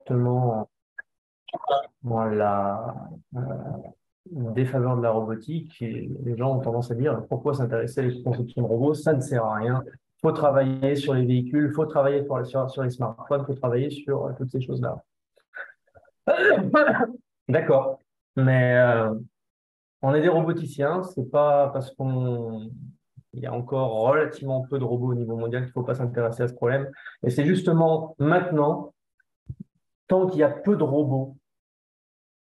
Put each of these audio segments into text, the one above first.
fortement dans la défaveur de la robotique et les gens ont tendance à dire pourquoi s'intéresser à la conception de robots, ça ne sert à rien. Il faut travailler sur les véhicules, il faut travailler sur les smartphones, il faut travailler sur toutes ces choses-là. D'accord, mais on est des roboticiens, c'est pas parce qu'on il y a encore relativement peu de robots au niveau mondial qu'il ne faut pas s'intéresser à ce problème. Et c'est justement maintenant, tant qu'il y a peu de robots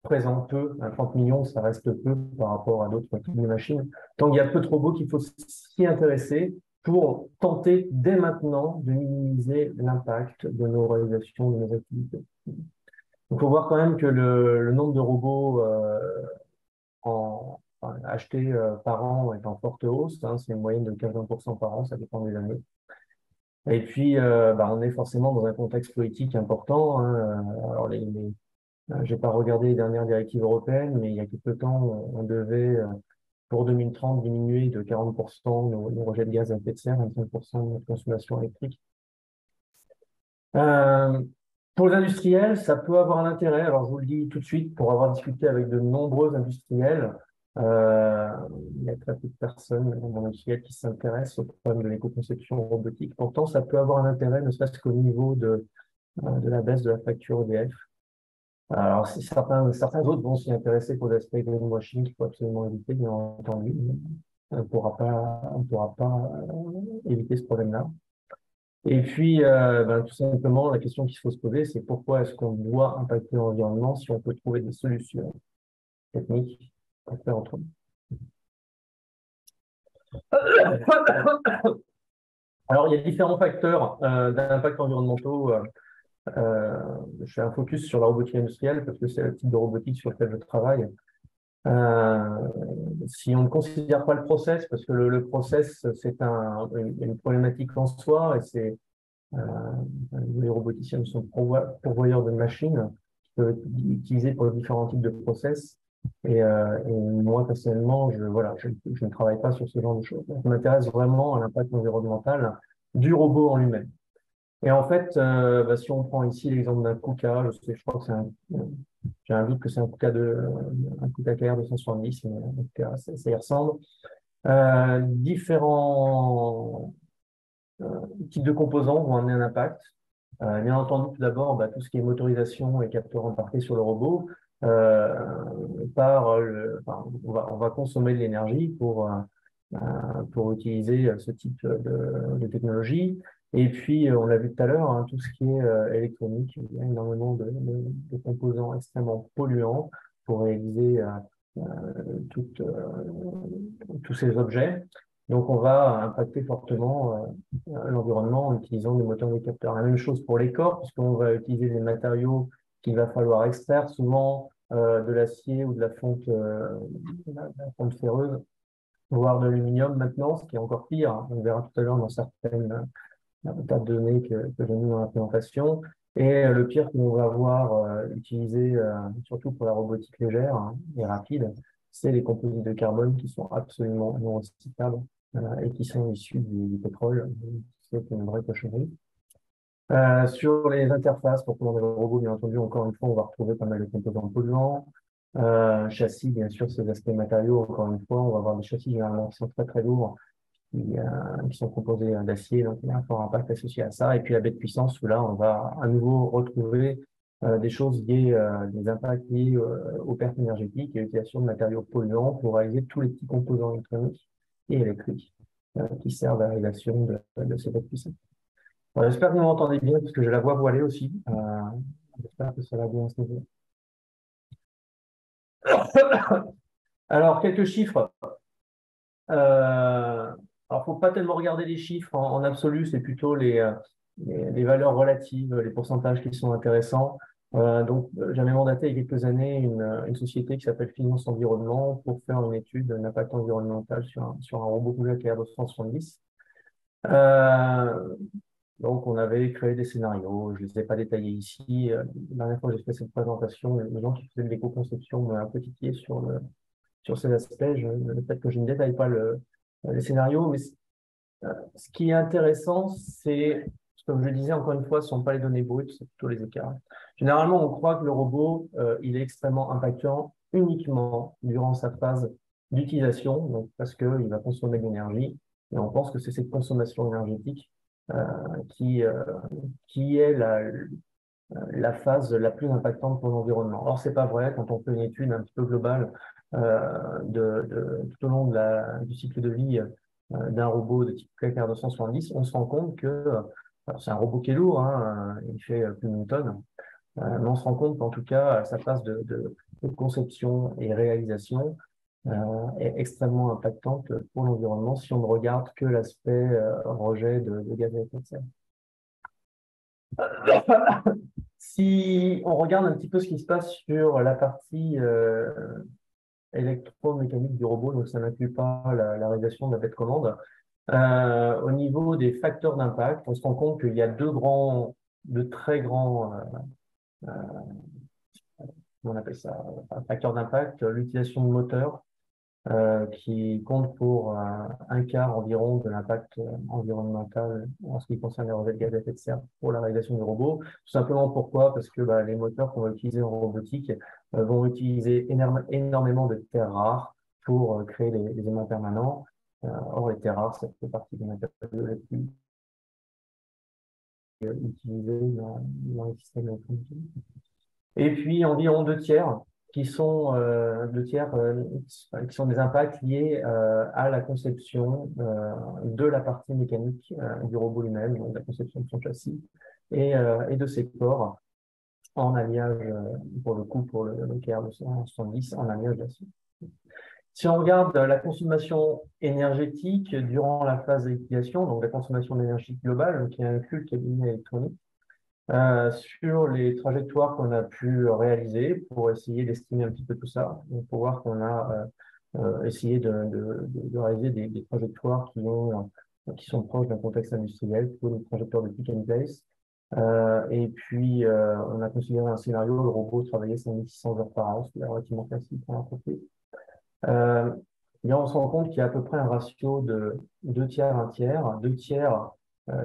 présents, peu, 30 millions, ça reste peu par rapport à d'autres types de machines, tant qu'il y a peu de robots qu'il faut s'y intéresser pour tenter dès maintenant de minimiser l'impact de nos réalisations, de nos activités. Il faut voir quand même que le nombre de robots achetés par an est en forte hausse, hein, c'est une moyenne de 15% par an, ça dépend des années. Et puis, on est forcément dans un contexte politique important, hein. Alors, j'ai pas regardé les dernières directives européennes, mais il y a quelque temps, on devait, pour 2030, diminuer de 40% nos rejets de gaz à effet de serre, 25% de notre consommation électrique. Euh, pour les industriels, ça peut avoir un intérêt. Alors, je vous le dis tout de suite, pour avoir discuté avec de nombreux industriels, euh, il y a très peu de personnes dans mon industriel qui s'intéressent au problème de l'éco-conception robotique. Pourtant, ça peut avoir un intérêt, ne serait-ce qu'au niveau de la baisse de la facture EDF. Alors, certains autres vont s'y intéresser pour l'aspect greenwashing qu'il faut absolument éviter, bien entendu. On pourra pas éviter ce problème-là. Et puis, tout simplement, la question qu'il faut se poser, c'est pourquoi est-ce qu'on doit impacter l'environnement si on peut trouver des solutions techniques pour faire autrement. Alors, il y a différents facteurs d'impact environnementaux. Je fais un focus sur la robotique industrielle parce que c'est le type de robotique sur lequel je travaille. Euh, Si on ne considère pas le process, parce que le process, c'est une problématique en soi, et euh, les roboticiens sont pourvoyeurs de machines qui peuvent être utilisées pour différents types de process. Et moi, personnellement, je ne travaille pas sur ce genre de choses. Je m'intéresse vraiment à l'impact environnemental du robot en lui-même. Et en fait, si on prend ici l'exemple d'un KUKA, je crois que j'ai un doute que c'est un KUKA KR 270, mais en tout cas, ça y ressemble. Différents types de composants vont amener un impact. Bien entendu, tout d'abord, tout ce qui est motorisation et capteur embarqué sur le robot, euh, on va consommer de l'énergie pour utiliser ce type de technologie. Et puis, on l'a vu tout à l'heure, hein, tout ce qui est électronique, il y a énormément de composants extrêmement polluants pour réaliser euh, tous ces objets. Donc, on va impacter fortement l'environnement en utilisant des moteurs de capteurs. La même chose pour les corps, puisqu'on va utiliser des matériaux qu'il va falloir extraire, souvent de l'acier ou de la fonte ferreuse, voire de l'aluminium maintenant, ce qui est encore pire, hein. On verra tout à l'heure dans certaines tas de données que j'ai mis dans la présentation. Et le pire qu'on va avoir utilisé, surtout pour la robotique légère, hein, et rapide, c'est les composites de carbone qui sont absolument non recyclables et qui sont issus du pétrole. C'est une vraie cochonnerie. Sur les interfaces pour commander le robot, bien entendu, encore une fois, on va retrouver pas mal de composants polluants. Châssis, bien sûr, ces aspects matériaux, encore une fois, on va avoir des châssis généralement qui sont très très lourds, qui sont composés d'acier, donc il y a un fort impact associé à ça. Et puis la baie de puissance, où là, on va à nouveau retrouver des choses liées, des impacts liés aux pertes énergétiques et l'utilisation de matériaux polluants pour réaliser tous les petits composants électroniques et électriques qui servent à la réalisation de ces baies de puissance. J'espère que vous m'entendez bien, parce que j'ai la voix voilée aussi. J'espère que ça va bien se niveau. Alors, quelques chiffres. Alors, faut pas tellement regarder les chiffres en absolu, c'est plutôt les valeurs relatives, les pourcentages qui sont intéressants. J'avais mandaté il y a quelques années une société qui s'appelle Finance Environnement pour faire une étude d'impact environnemental sur un robot KUKA 270. Donc, on avait créé des scénarios, je ne les ai pas détaillés ici. La dernière fois que j'ai fait cette présentation, les gens qui faisaient de l'éco-conception m'ont un peu titillé sur ces aspects. Le fait que je ne détaille pas les scénarios, mais ce qui est intéressant, c'est Comme je le disais, encore une fois, ce ne sont pas les données brutes, c'est plutôt les écarts. Généralement, on croit que le robot, il est extrêmement impactant uniquement durant sa phase d'utilisation, donc parce qu'il va consommer de l'énergie, et on pense que c'est cette consommation énergétique euh, qui, euh, qui est la phase la plus impactante pour l'environnement. Or, c'est pas vrai. Quand on fait une étude un petit peu globale tout au long du cycle de vie d'un robot de type Kepler 270, on se rend compte que alors, c'est un robot qui est lourd, hein, il fait plus d'une tonne, mais on se rend compte qu'en tout cas, sa phase de conception et réalisation est extrêmement impactante pour l'environnement si on ne regarde que l'aspect rejet de gaz à effet de serre. Si on regarde un petit peu ce qui se passe sur la partie électromécanique du robot, donc ça n'inclut pas la réalisation de la bête commande, au niveau des facteurs d'impact, on se rend compte qu'il y a de très grands, comment on appelle ça, facteurs d'impact, l'utilisation de moteurs, qui compte pour un quart environ de l'impact environnemental en ce qui concerne les rejets de gaz à effet de serre pour la réalisation du robot. Tout simplement pourquoi? Parce que les moteurs qu'on va utiliser en robotique vont utiliser énormément de terres rares pour créer les aimants permanents. Or, les terres rares, ça fait partie des matériaux les plus utilisés dans les systèmes électroniques. Et puis environ deux tiers qui sont des impacts liés à la conception de la partie mécanique du robot lui-même, donc la conception de son châssis et de ses corps en alliage, pour le coup, pour le KR 270, en alliage d'acier. Si on regarde la consommation énergétique durant la phase d'utilisation, donc la consommation d'énergie globale, qui inclut le cabinet électronique, sur les trajectoires qu'on a pu réaliser pour essayer d'estimer un petit peu tout ça. Donc, pour voir qu'on a essayé de réaliser des trajectoires qui sont proches d'un contexte industriel, plutôt des trajectoires de pick and place. Et puis, on a considéré un scénario où le robot travaillait 5600 heures par an, ce qui est relativement classique pour l'entreprise. Eh bien, on se rend compte qu'il y a à peu près un ratio de 2 tiers, 1 tiers, 2 tiers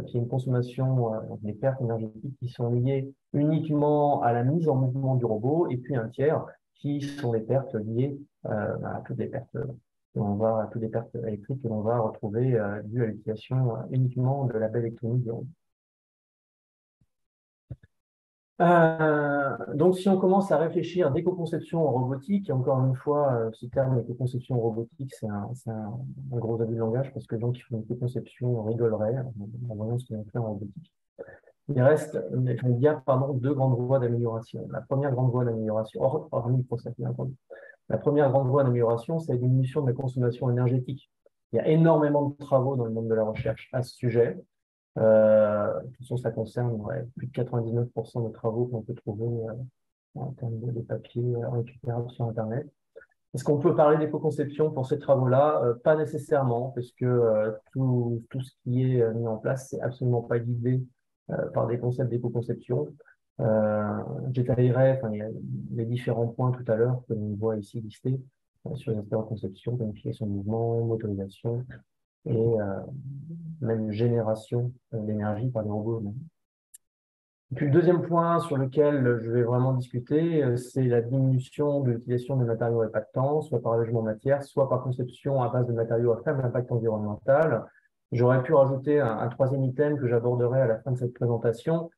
qui est une consommation des pertes énergétiques qui sont liées uniquement à la mise en mouvement du robot, et puis un tiers qui sont les pertes liées à toutes les pertes à toutes les pertes électriques que l'on va retrouver dues à l'utilisation uniquement de la belle électronique du robot. Donc, si on commence à réfléchir d'éco-conception en robotique, et encore une fois, ce terme d'éco-conception robotique, c'est un gros abus de langage parce que les gens qui font une éco-conception rigoleraient en voyant ce qu'ils ont fait en robotique. Il y a deux grandes voies d'amélioration. La première grande voie d'amélioration, hormis pour ça, bien entendu. La première grande voie d'amélioration, c'est la diminution de la consommation énergétique. Il y a énormément de travaux dans le monde de la recherche à ce sujet. De toute façon, ça concerne plus de 99% des travaux qu'on peut trouver en termes de papiers récupérables sur Internet. Est-ce qu'on peut parler d'éco-conception pour ces travaux-là? Pas nécessairement, parce que tout ce qui est mis en place, c'est absolument pas guidé par des concepts d'éco-conception. J'étalierai il y a les différents points tout à l'heure que l'on voit ici listés sur les aspects de conception, planification de mouvement, motorisation et même génération d'énergie par les robots eux-mêmes. Puis le deuxième point sur lequel je vais vraiment discuter, c'est la diminution de l'utilisation des matériaux impactants, soit par allègement matière, soit par conception à base de matériaux à faible impact environnemental. J'aurais pu rajouter un troisième item que j'aborderai à la fin de cette présentation,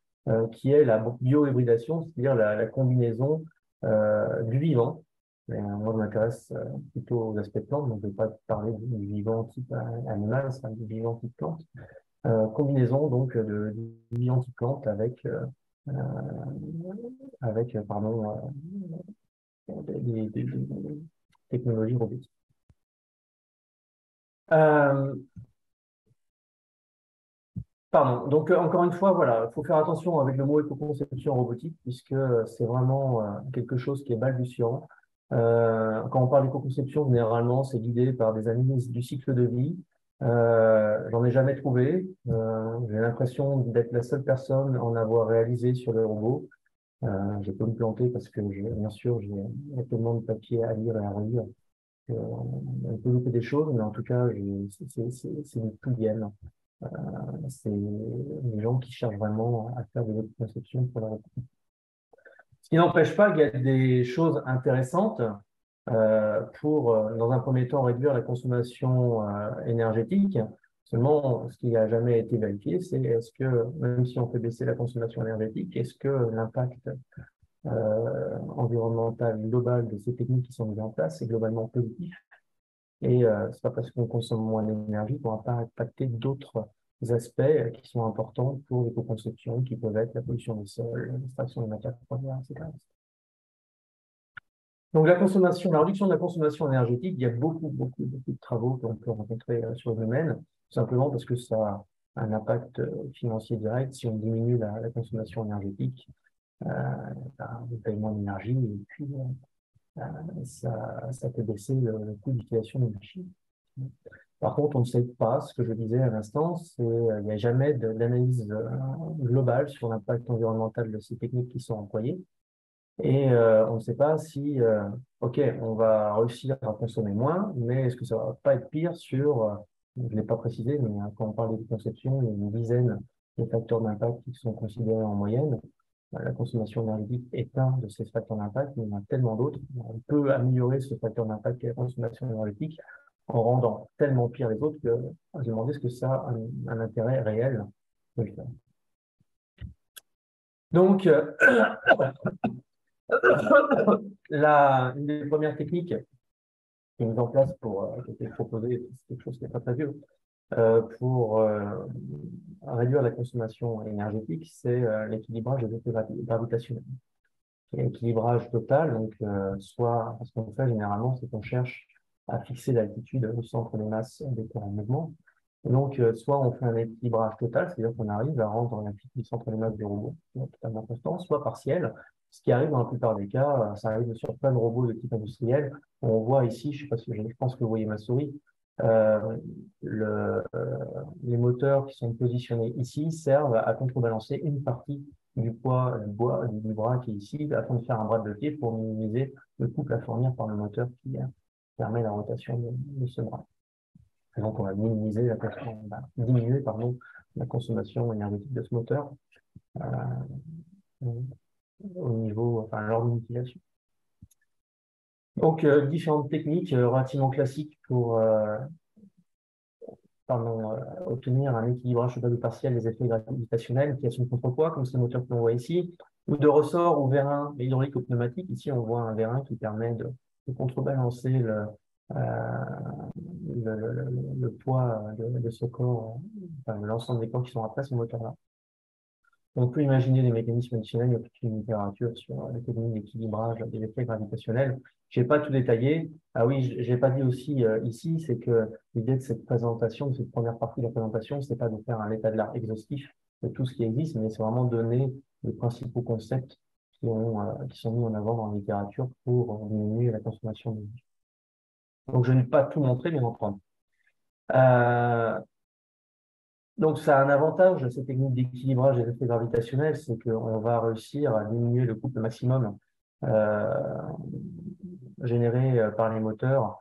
qui est la biohybridation, c'est-à-dire la combinaison du vivant. Moi, je m'intéresse plutôt aux aspects plantes, donc je ne vais pas parler du vivant type animal, c'est du vivant type plante. Combinaison donc de vivant type plante des technologies robotiques. Pardon. Donc, encore une fois, voilà, il faut faire attention avec le mot éco-conception robotique, puisque c'est vraiment quelque chose qui est balbutiant. Quand on parle d'éco-conception, généralement, c'est guidé par des analyses du cycle de vie. J'en ai jamais trouvé. J'ai l'impression d'être la seule personne à en avoir réalisé sur les robots. Je peux me planter parce que, bien sûr, il y a tellement de papiers à lire et à relire. On peut louper des choses, mais en tout cas, c'est du tout bien. C'est les gens qui cherchent vraiment à faire des autoconceptions pour leur. Ce qui n'empêche pas qu'il y a des choses intéressantes pour, dans un premier temps, réduire la consommation énergétique. Seulement, ce qui n'a jamais été vérifié, c'est est-ce que, même si on fait baisser la consommation énergétique, est-ce que l'impact environnemental global de ces techniques qui sont mises en place est globalement positif? Et c'est pas parce qu'on consomme moins d'énergie qu'on va pas impacter d'autres aspects qui sont importants pour l'éco-conception, qui peuvent être la pollution des sols, l'extraction des matières premières, etc. Donc la consommation, la réduction de la consommation énergétique, il y a beaucoup de travaux qu'on peut rencontrer sur le domaine, tout simplement parce que ça a un impact financier direct. Si on diminue la consommation énergétique, on paye moins d'énergie et puis ça fait baisser le coût d'utilisation de l'énergie. Par contre, on ne sait pas, ce que je disais à l'instant, c'est il n'y a jamais d'analyse globale sur l'impact environnemental de ces techniques qui sont employées. Et on ne sait pas si, OK, on va réussir à consommer moins, mais est-ce que ça va pas être pire sur, je ne l'ai pas précisé, mais quand on parle de conception, il y a une dizaine de facteurs d'impact qui sont considérés en moyenne. La consommation énergétique est un de ces facteurs d'impact, mais il y en a tellement d'autres. On peut améliorer ce facteur d'impact et la consommation énergétique en rendant tellement pire les autres que je me demandais est-ce que ça a un intérêt réel de le faire. Donc, une des premières techniques qui est mise en place qui a été proposée, c'est quelque chose qui n'est pas prévu, pour réduire la consommation énergétique, c'est l'équilibrage des effets gravitationnels. L'équilibrage total, donc soit, ce qu'on fait généralement, c'est qu'on cherche à fixer l'altitude au centre des masses des corps en mouvement. Donc, soit on fait un équilibrage total, c'est-à-dire qu'on arrive à rendre l'altitude du centre des masses du robot totalement constant, soit partiel, ce qui arrive dans la plupart des cas, ça arrive sur plein de robots de type industriel. On voit ici, je sais pas si je pense que vous voyez ma souris, euh, les moteurs qui sont positionnés ici servent à contrebalancer une partie du poids du bras qui est ici, afin de faire un bras de pied pour minimiser le couple à fournir par le moteur qui permet la rotation de ce bras. Et donc, on va diminuer, pardon, la consommation énergétique de ce moteur au niveau, enfin, lors de l'utilisation. Donc, différentes techniques relativement classiques pour obtenir un équilibrage total ou partiel des effets gravitationnels qui a son contrepoids, comme ce moteur que l'on voit ici, ou de ressort ou vérin hydraulique ou pneumatique. Ici, on voit un vérin qui permet de contrebalancer le poids de ce corps, enfin, l'ensemble des corps qui sont après ce moteur-là. On peut imaginer des mécanismes additionnels, il y a toute une littérature sur les techniques d'équilibrage des effets gravitationnels. Je n'ai pas tout détaillé. Ah oui, j'ai pas dit aussi ici, c'est que l'idée de cette présentation, de cette première partie de la présentation, c'est pas de faire un état de l'art exhaustif de tout ce qui existe, mais c'est vraiment donner les principaux concepts qui sont mis en avant dans la littérature pour diminuer la consommation d'énergie. Donc, je n'ai pas tout montré, bien entendu. Donc, ça a un avantage, ces techniques d'équilibrage des effets gravitationnels, c'est qu'on va réussir à diminuer le couple maximum euh, généré par les moteurs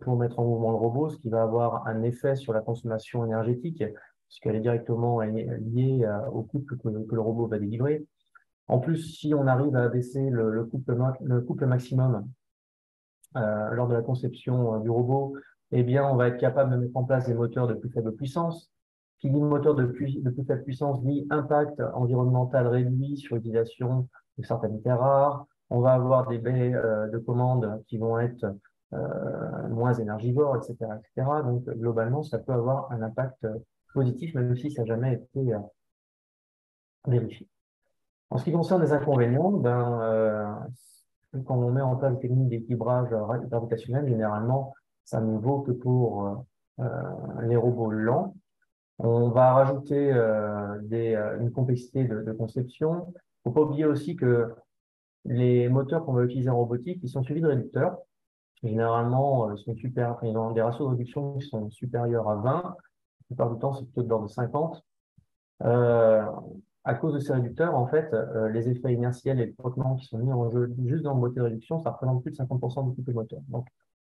pour mettre en mouvement le robot, ce qui va avoir un effet sur la consommation énergétique, puisqu'elle est directement liée au couple que le robot va délivrer. En plus, si on arrive à baisser le couple maximum lors de la conception du robot, eh bien, on va être capable de mettre en place des moteurs de plus faible puissance. Qui dit moteur de plus faible puissance dit impact environnemental réduit sur l'utilisation de certaines terres rares. On va avoir des baies de commande qui vont être moins énergivores, etc., etc. Donc, globalement, ça peut avoir un impact positif, même si ça n'a jamais été vérifié. En ce qui concerne les inconvénients, quand on met en place des techniques d'équilibrage gravitationnel, généralement, ça ne vaut que pour les robots lents. On va rajouter une complexité de conception. Il ne faut pas oublier aussi que les moteurs qu'on va utiliser en robotique, ils sont suivis de réducteurs. Généralement, ils ont des ratios de réduction qui sont supérieurs à 20. La plupart du temps, c'est plutôt de l'ordre de 50. À cause de ces réducteurs, en fait, les effets inertiels et le frottement qui sont mis en jeu juste dans le moteur de réduction, ça représente plus de 50% du couple moteur. Donc,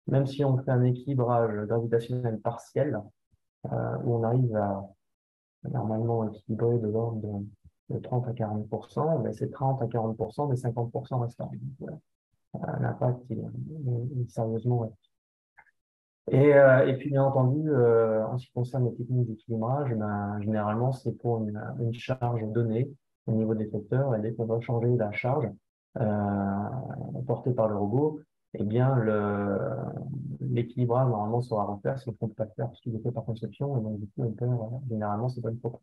même si on fait un équilibrage gravitationnel partiel, où on arrive normalement équilibré de l'ordre de 30 à 40%, mais c'est 30 à 40% des 50% restants. Donc, voilà, l'impact est sérieusement réduit. Et puis, bien entendu, en ce qui concerne les techniques d'équilibrage, ben, généralement, c'est pour une charge donnée au niveau des secteurs, et dès qu'on va changer la charge portée par le robot, eh bien, l'équilibrage, normalement, sera refaire, sauf qu'on ne peut pas le faire parce qu'il est fait par conception, et donc, du coup, on perd, généralement, c'est pas une fois.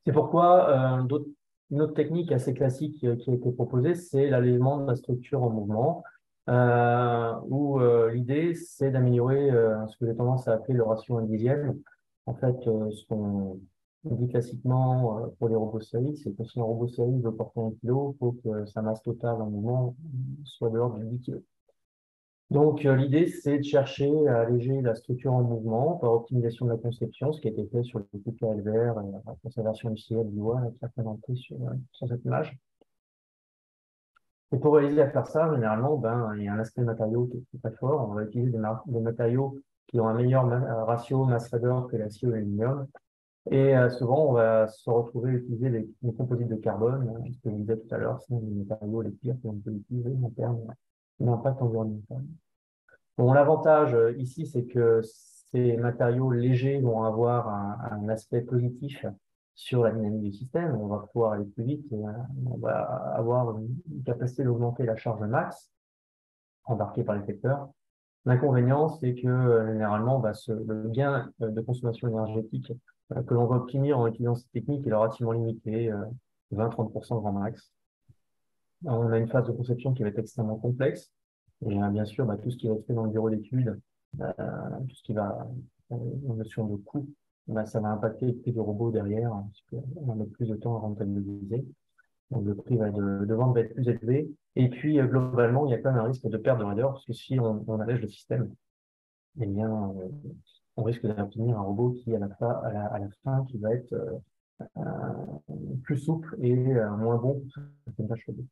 C'est pourquoi une autre technique assez classique qui a été proposée, c'est l'allègement de la structure en mouvement, où l'idée, c'est d'améliorer ce que j'ai tendance à appeler le ratio 1 dixième. En fait, ce qu'on dit classiquement pour les robots sphériques, c'est que si un robot sphérique veut porter 1 kg, il faut que sa masse totale en mouvement soit de l'ordre de 10 kg. Donc, l'idée, c'est de chercher à alléger la structure en mouvement par optimisation de la conception, ce qui a été fait sur le type KLVR, la conservation du ciel du doigt, qui est représenté sur cette image. Et pour réaliser à faire ça, généralement, ben, il y a un aspect matériau qui est très fort. On va utiliser des matériaux qui ont un meilleur ratio masse-faveur que l'acier ou l'aluminium. Et souvent, on va se retrouver à utiliser des composites de carbone. Ce que je disais tout à l'heure, c'est les matériaux les pires qu'on peut utiliser en termes d'impact environnemental. Bon, l'avantage ici, c'est que ces matériaux légers vont avoir un aspect positif sur la dynamique du système. On va pouvoir aller plus vite et on va avoir une capacité d'augmenter la charge max embarquée par l'effecteur. L'inconvénient, c'est que généralement, bah, le gain de consommation énergétique que l'on va obtenir en utilisant cette technique est relativement limité, 20-30% grand max. On a une phase de conception qui va être extrêmement complexe. Et bien sûr, bah, tout ce qui va être fait dans le bureau d'études, tout ce qui va, en notion de coût, bah, ça va impacter le prix du robot derrière, hein, parce qu'on va mettre plus de temps à rentabiliser. Donc le prix de vente va être plus élevé. Et puis, globalement, il y a quand même un risque de perte de raideur, parce que si on allège le système, eh bien, on risque d'obtenir un robot qui, à la fin, qui va être plus souple et moins bon pour certaines tâches robotiques.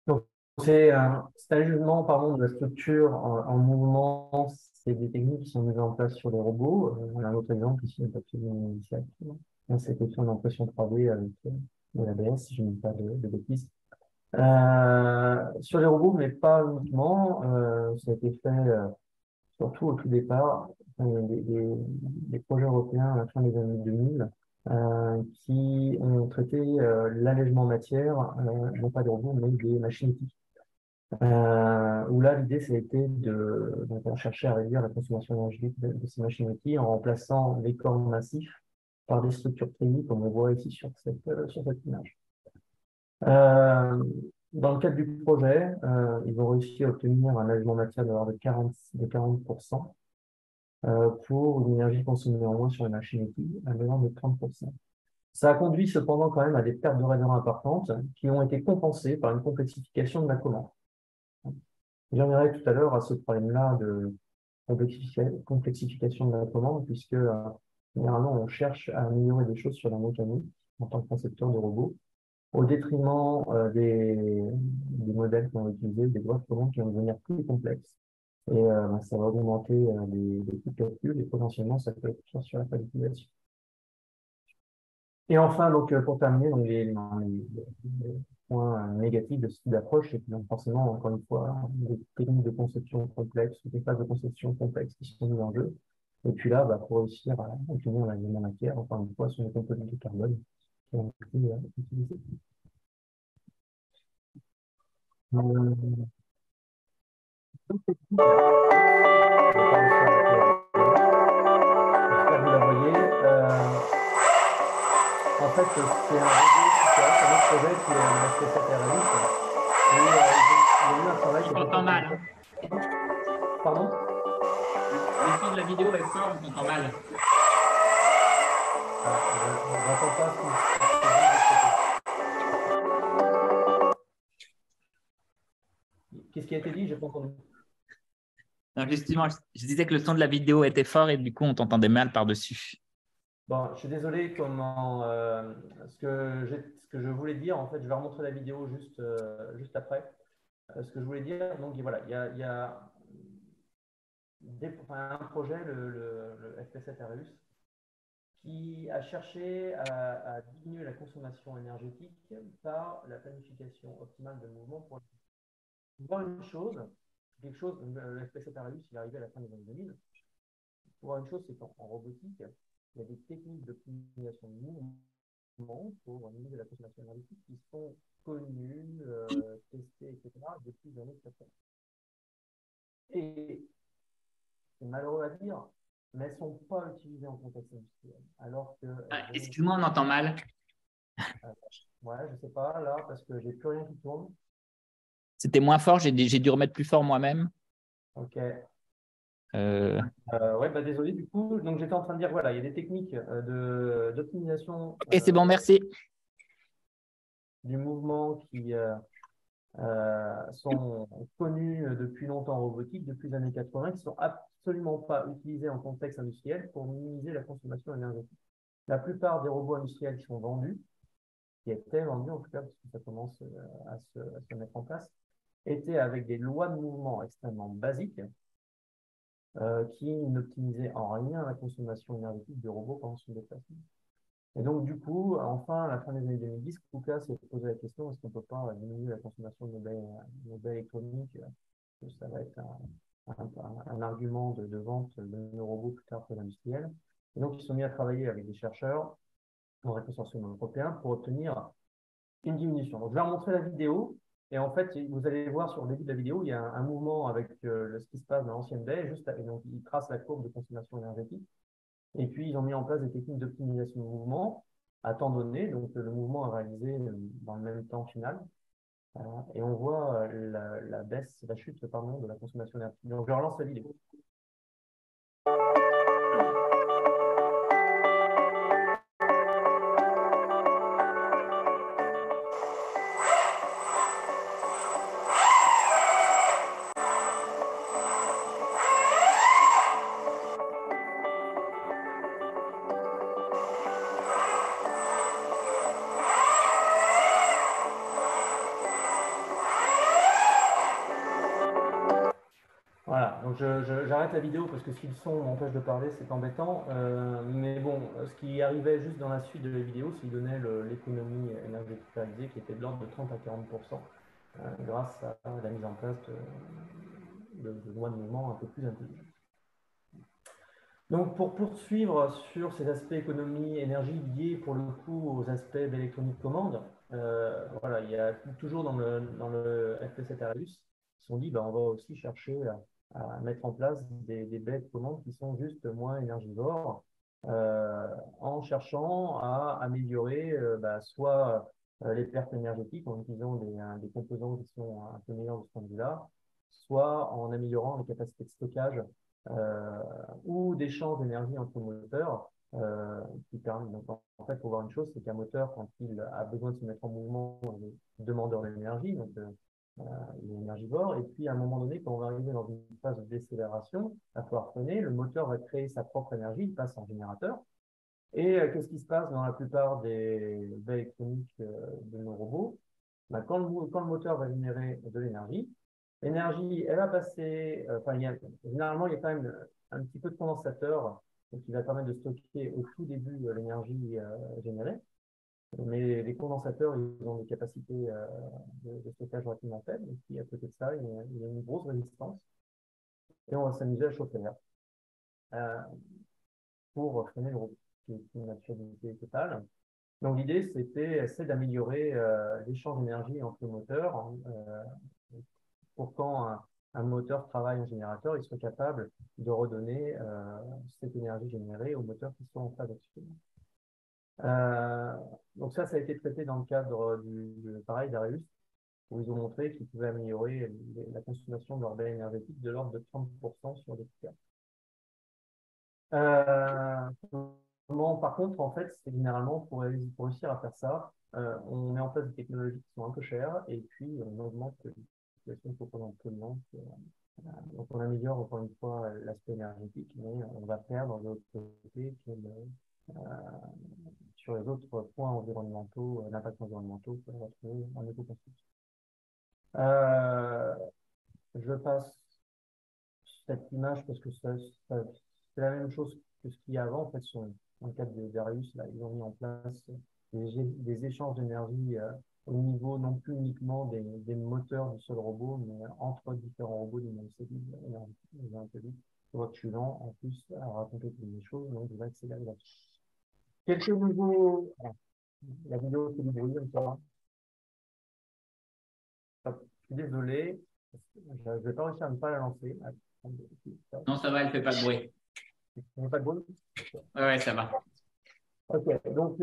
Donc, c'est un ajustement pardon, de la structure en mouvement. C'est des techniques qui sont mises en place sur les robots. On a un autre exemple ici, un papier initial. C'était fait en impression 3D avec de l'ABS, si je ne dis pas de bêtises. Sur les robots, mais pas uniquement. Ça a été fait surtout au tout départ, des projets européens à la fin des années 2000 qui ont traité l'allègement matière, non pas des robots, mais des machines où là, l'idée, c'était donc, on cherchait à réduire la consommation énergétique de ces machines-outils en remplaçant les corps massifs par des structures trémies, comme on voit ici sur cette image. Dans le cadre du projet, ils ont réussi à obtenir un allègement matière de l'ordre de 40% pour une énergie consommée en moins sur les machines-outils à l'ordre de 30%. Ça a conduit cependant quand même à des pertes de raideur importantes qui ont été compensées par une complexification de la commande. J'y reviendrai tout à l'heure à ce problème-là de complexification de la commande, puisque généralement, on cherche à améliorer des choses sur la mécanique en tant que concepteur de robots, au détriment des modèles qu'on va utiliser, des droits de commande qui vont devenir plus complexes. Et ça va augmenter les coûts de calcul et potentiellement, ça peut être pire sur la qualification. Et enfin, donc, pour terminer, donc, les points négatifs de ce type d'approche, c'est que donc, forcément, encore une fois, des techniques de conception complexes, des phases de conception complexes qui sont mises en jeu. Et puis là, bah, pour réussir à obtenir la même matière, encore une fois, sur les composés de carbone qui ont été utilisés. Euh, J'espère que vous la voyez. En fait, c'est un robot qui a un autre projet qui est un aspect réaliste. Et il y a eu un travail qui On a été t'entend mal. Hein. Pardon? Le son de la vidéo est fort, on t'entend mal. Je n'entends pas Qu'est-ce qui a été dit? J'ai pas entendu. Non, justement, je disais que le son de la vidéo était fort et du coup, on t'entendait mal par-dessus. Bon, je suis désolé ce que je voulais dire, en fait, je vais remontrer la vidéo juste après. Ce que je voulais dire, donc voilà, il y a un projet, le FP7 Arius, qui a cherché à diminuer la consommation énergétique par la planification optimale de mouvement pour voir une chose, le FP7 Arius, il est arrivé à la fin des années 2000. Pour voir une chose, c'est qu'en robotique, il y a des techniques d'optimisation de mouvement pour minimiser la consommation énergétique qui sont connues, testées, etc., depuis les années 80. Et c'est malheureux à dire, mais elles ne sont pas utilisées en contexte industriel. Alors que Excuse-moi, on entend mal. Ouais, je ne sais pas, là, parce que j'ai plus rien qui tourne. C'était moins fort, j'ai dû remettre plus fort moi-même. Ok. Ok, Ouais, bah, désolé, du coup, donc j'étais en train de dire, voilà, il y a des techniques d'optimisation c'est bon, merci. du mouvement qui sont connues depuis longtemps en robotique, depuis les années 80, qui ne sont absolument pas utilisées en contexte industriel pour minimiser la consommation énergétique. La plupart des robots industriels qui sont vendus, qui étaient vendus en tout cas, parce que ça commence à se mettre en place, étaient avec des lois de mouvement extrêmement basiques qui n'optimisaient en rien la consommation énergétique du robot pendant son déplacement. Et donc, du coup, enfin, à la fin des années 2010, KUKA s'est posé la question, est-ce qu'on ne peut pas diminuer la consommation de nos baies électroniques? Ça va être un argument de vente de nos robots plus tard pour l'industriel. Et donc, ils se sont mis à travailler avec des chercheurs dans un consortium européen pour obtenir une diminution. Donc, je vais remontrer la vidéo. Et en fait, vous allez voir sur le début de la vidéo, il y a un mouvement avec ce qui se passe dans l'ancienne baie. Et donc, ils tracent la courbe de consommation énergétique. Et puis, ils ont mis en place des techniques d'optimisation de mouvement à temps donné. Donc, le mouvement est réalisé dans le même temps final. Et on voit la baisse, la chute, pardon, de la consommation énergétique. Donc, je relance la vidéo. Voilà, donc j'arrête la vidéo parce que si le son m'empêche de parler, c'est embêtant. Mais bon, ce qui arrivait juste dans la suite de la vidéo, c'est qu'il donnait l'économie énergétique réalisée qui était de l'ordre de 30 à 40% grâce à la mise en place de lois de mouvement un peu plus intelligentes. Donc, pour poursuivre sur ces aspects économie, énergie liés pour le coup aux aspects d'électronique commande, voilà, il y a toujours dans le FP7 Arius, ils se sont dit, bah, on va aussi chercher à mettre en place des baies de commande qui sont juste moins énergivores, en cherchant à améliorer soit les pertes énergétiques en utilisant des composants qui sont un peu meilleurs de ce point de vue-là, soit en améliorant les capacités de stockage ou d'échange d'énergie entre moteurs qui permet. Donc, en fait, il faut voir une chose, c'est qu'un moteur, quand il a besoin de se mettre en mouvement, il est demandeur d'énergie, donc il est énergivore. Et puis, à un moment donné, quand on va arriver dans une phase de décélération, à pouvoir freiner, le moteur va créer sa propre énergie, il passe en générateur. Et qu'est-ce qui se passe dans la plupart des baies électroniques de nos robots? Ben, quand le moteur va générer de l'énergie, l'énergie, elle va passer, généralement, il y a quand même un petit peu de condensateur qui va permettre de stocker au tout début l'énergie générée. Mais les condensateurs, ils ont des capacités de stockage relativement faibles. Et puis, à côté de ça, il y a une grosse résistance. Et on va s'amuser à chauffer l'air pour freiner le robot, qui est une absurdité totale. Donc, l'idée, c'est d'améliorer l'échange d'énergie entre les moteurs pour quand un moteur travaille en générateur, il soit capable de redonner cette énergie générée aux moteurs qui sont en phase actuellement. Donc ça a été traité dans le cadre pareil d'Arius, où ils ont montré qu'ils pouvaient améliorer la consommation de leur baie énergétique de l'ordre de 30% sur des critères. Par contre, en fait, c'est généralement pour réussir à faire ça, on met en place des technologies qui sont un peu chères et puis on augmente l'utilisation proportionnellement. Donc, on améliore encore une fois l'aspect énergétique, mais on va perdre de l'autre côté sur les autres points environnementaux, l'impact environnementaux qu'on va trouver en éco-construction. Je passe cette image parce que c'est la même chose que ce qu'il y a avant. En fait, dans le cadre d'Arius, là, ils ont mis en place des échanges d'énergie au niveau non plus uniquement des moteurs du seul robot, mais entre différents robots du même cellules énergétiques. Je vois que je suis lent en plus à raconter toutes les choses, donc je vais accélérer là-dessus. Quelques nouveaux. Ah, la vidéo fait du bruit comme ça. Hop, je suis désolé, je ne vais pas réussir à ne pas la lancer. Non, ça va, elle ne fait pas de bruit. Il n'y a pas de bruit? Ouais, ça va. Ok, donc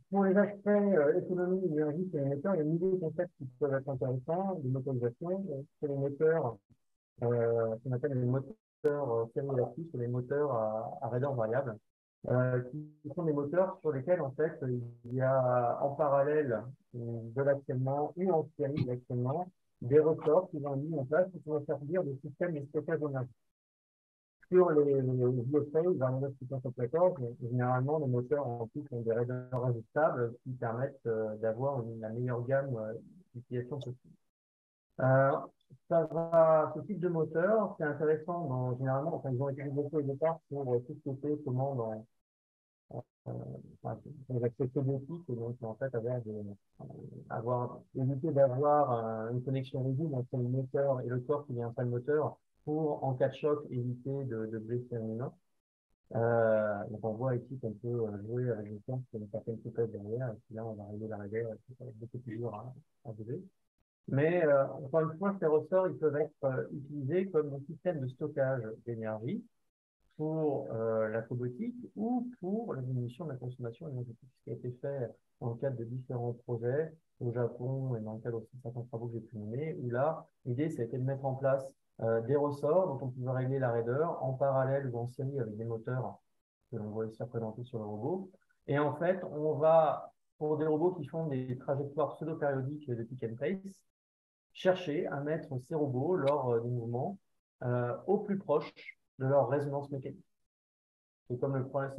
pour les aspects économie, énergie, c'est les moteurs, il y a nouveaux concepts qui peuvent être intéressants, des motorisations, c'est les moteurs, qu'on appelle les moteurs thermoélectriques, ou les moteurs à raideur variable, qui sont des moteurs sur lesquels en fait il y a en parallèle de l'actionnement ou en série de l'actionnement des ressorts qui vont être mis en place et qui vont servir de système de stockage d'énergie. Sur les IFA, vers les 914, généralement, les moteurs en plus ont des raideurs ajustables qui permettent d'avoir la meilleure gamme d'utilisation possible. Euh, ce type de moteur, c'est intéressant généralement, enfin, ils ont été développés au départ pour tout ce qui était comment euh, enfin, les accès soviétiques, et donc en fait éviter d'avoir une connexion rigide entre le moteur et le corps qui vient après le moteur pour, en cas de choc, éviter de blesser un humain. Donc on voit ici qu'on peut jouer avec des sens qui ont une certaine souplesse derrière, et puis là on va arriver vers la guerre, et puis ça va être beaucoup plus dur à bouger. Mais encore une fois, ces ressorts ils peuvent être utilisés comme un système de stockage d'énergie pour la robotique ou pour la diminution de la consommation énergétique, ce qui a été fait dans le cadre de différents projets au Japon et dans le cadre aussi de certains travaux que j'ai pu mener, où là, l'idée, ça a été de mettre en place des ressorts dont on pouvait régler la raideur en parallèle ou en série avec des moteurs que l'on voit ici représentés sur le robot. Et en fait, on va, pour des robots qui font des trajectoires pseudo-périodiques de pick and place, chercher à mettre ces robots lors des mouvements au plus proche de leur résonance mécanique. C'est comme le problème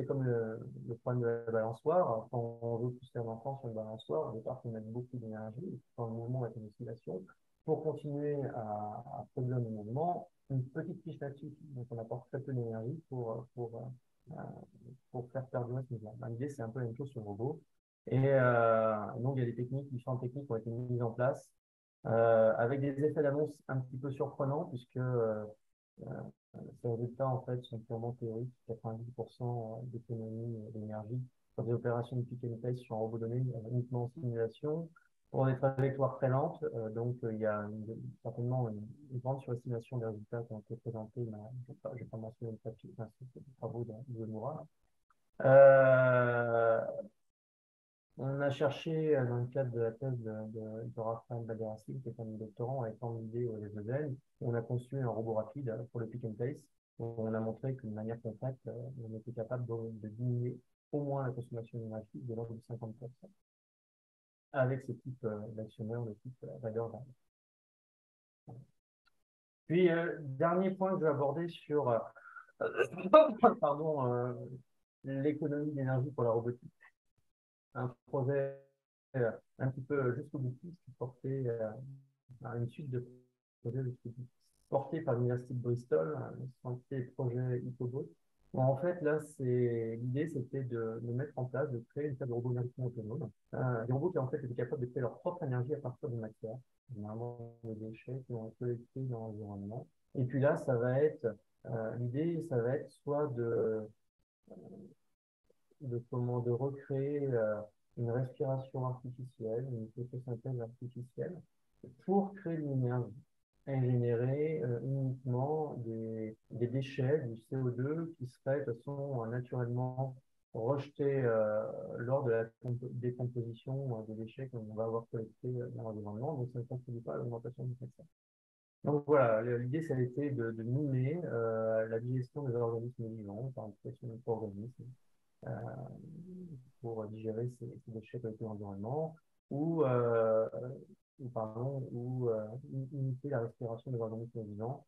de la balançoire. Quand on veut pousser un enfant sur une balançoire, au départ, il faut mettre beaucoup d'énergie dans le mouvement avec une oscillation. Pour continuer à produire le mouvement, une petite fiche là-dessus. Donc, on apporte très peu d'énergie pour faire perdurer ce mouvement. L'idée, c'est un peu la même chose sur le robot. Et donc, il y a des différentes techniques qui ont été mises en place avec des effets d'annonce un petit peu surprenants, puisque ces résultats, en fait, sont purement théoriques. 90% d'économie d'énergie sur des opérations de pick and place sur un robot donné uniquement en simulation. Pour des trajectoires très lentes, donc il y a certainement une grande surestimation des résultats qui ont été présentés. Je vais pas mentionner le papier, enfin, c'est des travaux de Moura. On a cherché, dans le cadre de la thèse de Raphaël Baderassi, qui est un doctorant avec tant d'idées au LSDN, on a conçu un robot rapide pour le pick and place. On a montré qu'une manière concrète, on était capable de diminuer au moins la consommation énergétique de l'ordre de 50% avec ce type d'actionneur de type valeur variable. Puis, dernier point que je vais aborder sur pardon, l'économie d'énergie pour la robotique. Un projet un petit peu jusqu'au boutiste qui portait une suite de projets portés par l'Université de Bristol, un projet Ecobot. Bon, en fait, là, l'idée, c'était de mettre en place, de créer une sorte de robot énergétique autonome. Des robots qui, en fait, étaient capables de créer leur propre énergie à partir de matière, généralement des déchets qui vont être collectés dans l'environnement. Et puis là, l'idée, ça va être soit de recréer une respiration artificielle, une photosynthèse artificielle, pour créer de l'énergie et générer uniquement des déchets, du CO2, qui seraient de toute façon naturellement rejetés lors de la décomposition des déchets qu'on va avoir collectés dans l'environnement, donc ça ne contribue pas à l'augmentation du cancer. Donc voilà, l'idée, ça a été de mimer la digestion des organismes vivants par l'expression de micro-organismes euh, pour digérer ces déchets collectés dans l'environnement ou imiter la respiration des organismes vivants,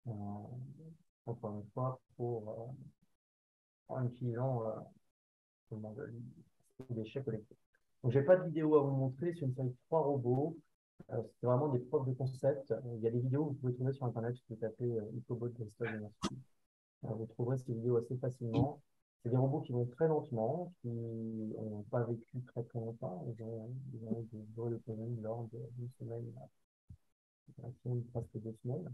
euh, encore une fois, en utilisant ces déchets collectés. Donc, j'ai pas de vidéo à vous montrer, c'est une série de 3 robots C'était vraiment des preuves de concept. Il y a des vidéos que vous pouvez trouver sur Internet, si vous tapez Ecobot Bristol University. Vous trouverez ces vidéos assez facilement. C'est des robots qui vont très lentement, qui n'ont pas vécu très très longtemps. Ils ont eu des durées d'autonomie de l'ordre d'une semaine, maximum presque 2 semaines.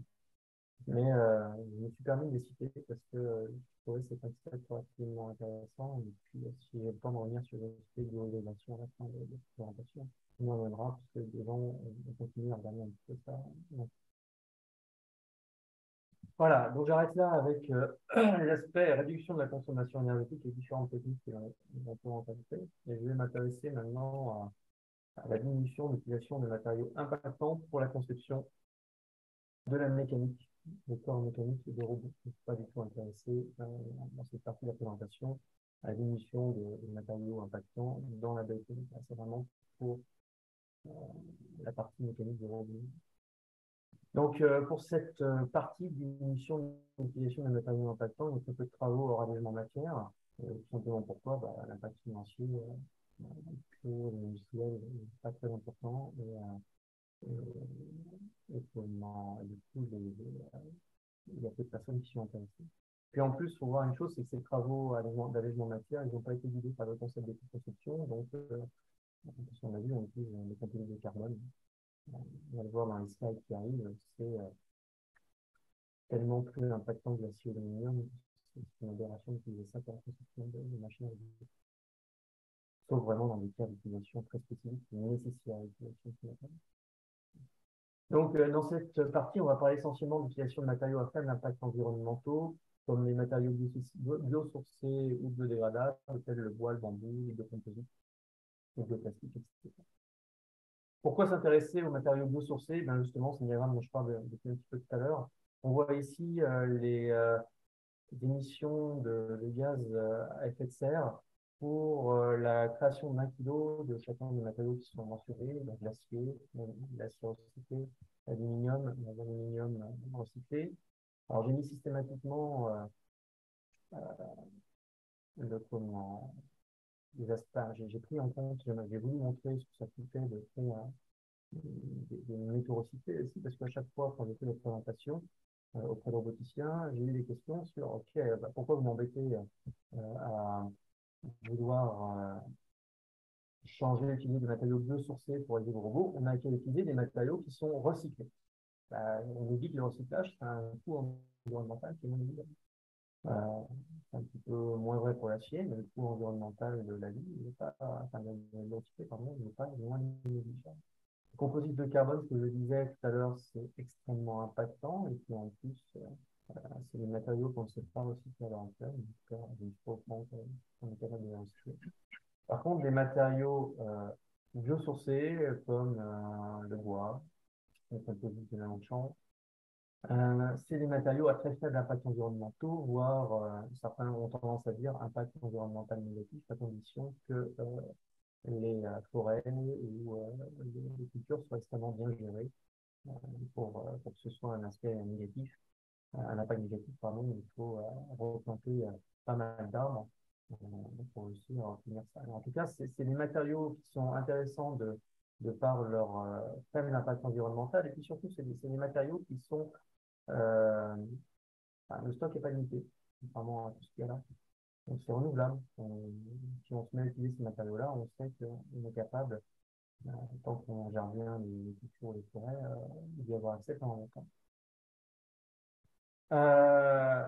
Mais je me suis permis de les citer parce que je trouvais cet concept relativement intéressant. Et puis, si j'ai le temps de revenir sur l'aspect de l'organisation à la fin de la présentation, on y reviendra parce que les gens ont continué à regarder un petit peu ça. Donc, voilà, donc j'arrête là avec l'aspect réduction de la consommation énergétique et différentes techniques qu'on peut en ajouter. Et je vais m'intéresser maintenant à la diminution de l'utilisation de matériaux impactants pour la conception de la mécanique, des corps mécaniques et des robots. Je ne suis pas du tout intéressé dans cette partie de la présentation à la diminution des matériaux impactants dans la mécanique. C'est vraiment pour euh, la partie mécanique des robots. Donc, pour cette partie diminution de l'utilisation des matériaux impactants, il y a très peu de travaux aura déjà en matière. Tout simplement pourquoi l'impact financier que l'industriel n'est pas très important et du coup, il y a peu de personnes qui sont intéressées. Puis en plus, il faut voir une chose, c'est que ces travaux d'allègement matière, ils n'ont pas été guidés par le concept d'éco-conception. Donc, parce qu'on a vu, on utilise les contenus de carbone. On va le voir dans les slides qui arrivent, c'est tellement plus impactant que l'acier et l'aluminium. C'est une aberration d'utiliser ça pour la construction de machines à électrique. Sauf vraiment dans des cas d'utilisation très spécifiques qui nécessitent l'utilisation de ce matériau. Donc, dans cette partie, on va parler essentiellement d'utilisation de matériaux à faible impact environnementaux, comme les matériaux biosourcés ou biodégradables, tels le bois, le bambou, les biocomposites, les bioplastique, etc. Pourquoi s'intéresser aux matériaux biosourcés? Ben justement, c'est une diagramme dont je parle depuis un petit peu tout à l'heure. On voit ici les émissions de gaz à effet de serre pour la création d'1 kilo de chacun des matériaux qui sont mentionnés, donc l'acier, l'acier recyclé, l'aluminium recyclé. Alors j'ai mis systématiquement comment, les aspects, j'ai pris en compte, j'ai voulu montrer ce que ça coûtait de créer des métaux recyclés aussi, parce qu'à chaque fois, quand j'ai fait la présentation auprès de roboticiens, j'ai eu des questions sur, OK, pourquoi vous m'embêtez à vouloir changer, utiliser des matériaux biosourcés pour aider vos robots? On a qu'à utiliser des matériaux qui sont recyclés. On nous dit que le recyclage, c'est un coût environnemental qui est non négligeable. C'est un petit peu moins vrai pour l'acier, mais le coût environnemental de la vie, il n'est pas, enfin, de l'identité, pardon, il n'est pas loin négligeable. Le composite de carbone, ce que je disais tout à l'heure, c'est extrêmement impactant, et puis en plus, c'est des matériaux qu'on ne sait pas recycler à l'heure actuelle, donc il faut qu'on est capable de les recycler. Par contre, des matériaux biosourcés, comme le bois, le composite de Longchamp, c'est des matériaux à très faible impact environnemental, voire certains ont tendance à dire impact environnemental négatif, à condition que les forêts ou les cultures soient extrêmement bien gérées euh, pour que ce soit un aspect négatif, un impact négatif, pardon. Il faut replanter pas mal d'arbres pour réussir à obtenir ça. En tout cas, c'est des matériaux qui sont intéressants de par leur faible impact environnemental, et puis surtout, c'est des matériaux qui sont euh, le stock n'est pas limité, contrairement à tout ce qu'il y a là. Donc c'est renouvelable. Si on se met à utiliser ces matériaux-là, on sait qu'on est capable, euh, tant qu'on gère bien les cultures et les forêts, d'y avoir accès pendant longtemps.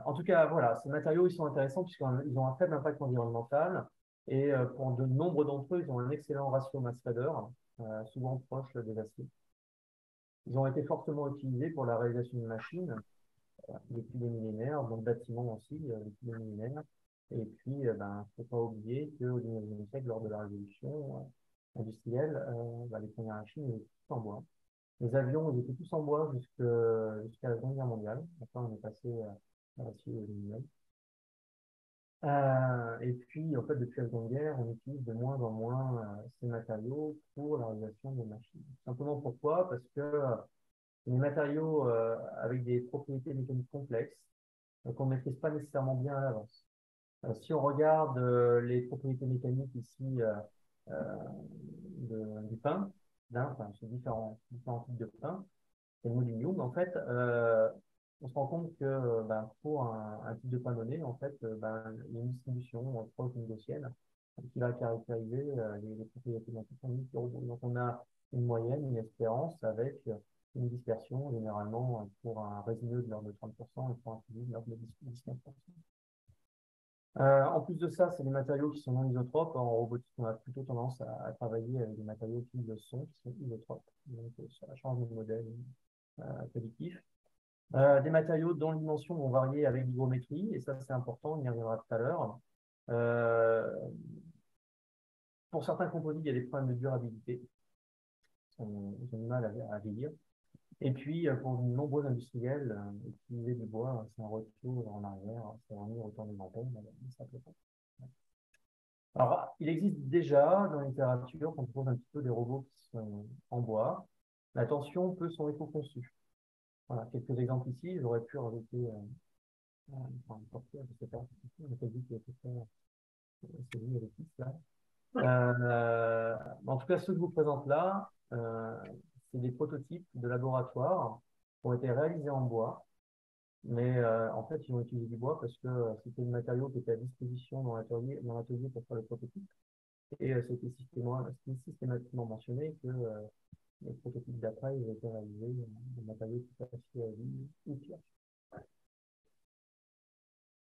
En tout cas, voilà, ces matériaux, ils sont intéressants puisqu'ils ont un faible impact environnemental et pour de nombre d'entre eux, ils ont un excellent ratio masse-faveur, souvent proche des aciers. Ils ont été fortement utilisés pour la réalisation de machines depuis des millénaires, donc bâtiments aussi depuis des millénaires. Et puis, il ne faut pas oublier qu'au XIXe siècle, lors de la révolution industrielle, les premières machines étaient toutes en bois. Les avions, ils étaient tous en bois jusqu'à la Seconde Guerre mondiale. Après, on est passé à l'acier et au aluminium. Et puis, en fait, depuis la Seconde Guerre, on utilise de moins en moins ces matériaux pour la réalisation des machines. Simplement pourquoi? Parce que les matériaux avec des propriétés mécaniques complexes qu'on ne maîtrise pas nécessairement bien à l'avance. Si on regarde les propriétés mécaniques ici du pain, d'un, enfin, sur différents types de pins. C'est le mot du Young, en fait, on se rend compte que ben, pour un type de pain donné, en fait, ben, il y a une distribution proche d'une gaussienne qui va caractériser les propriétés d'un du robot. Donc on a une moyenne, une espérance avec une dispersion généralement pour un résineux de l'ordre de 30% et pour un fluide de l'ordre de 10-15%. En plus de ça, c'est des matériaux qui sont non isotropes. En robotique, on a plutôt tendance travailler avec des matériaux qui le sont, qui sont isotropes. Donc ça change de modèle prédictif. Des matériaux dont les dimensions vont varier avec l'hygrométrie, et ça c'est important, on y reviendra tout à l'heure. Euh, pour certains composites, il y a des problèmes de durabilité, ils ont du mal à vieillir. Et puis, pour de nombreux industriels, utiliser du bois, c'est un retour en arrière, c'est vraiment retourner dans le temps, mais ça peut pas. Alors, il existe déjà dans la littérature, qu'on propose un petit peu des robots qui sont en bois. Attention, peu sont éco-conçus. Voilà, quelques exemples ici, j'aurais pu rajouter enfin, je sais pas, on a pas dit qu'il était fait, c'est lui avec là. En tout cas, ceux que je vous présente là, c'est des prototypes de laboratoire qui ont été réalisés en bois, mais en fait, ils ont utilisé du bois parce que c'était le matériau qui était à disposition dans l'atelier pour faire le prototype, et c'était systématiquement mentionné que les prototypes d'après, ils ont été réalisés en matériaux qui étaient acier à vie ou pierre.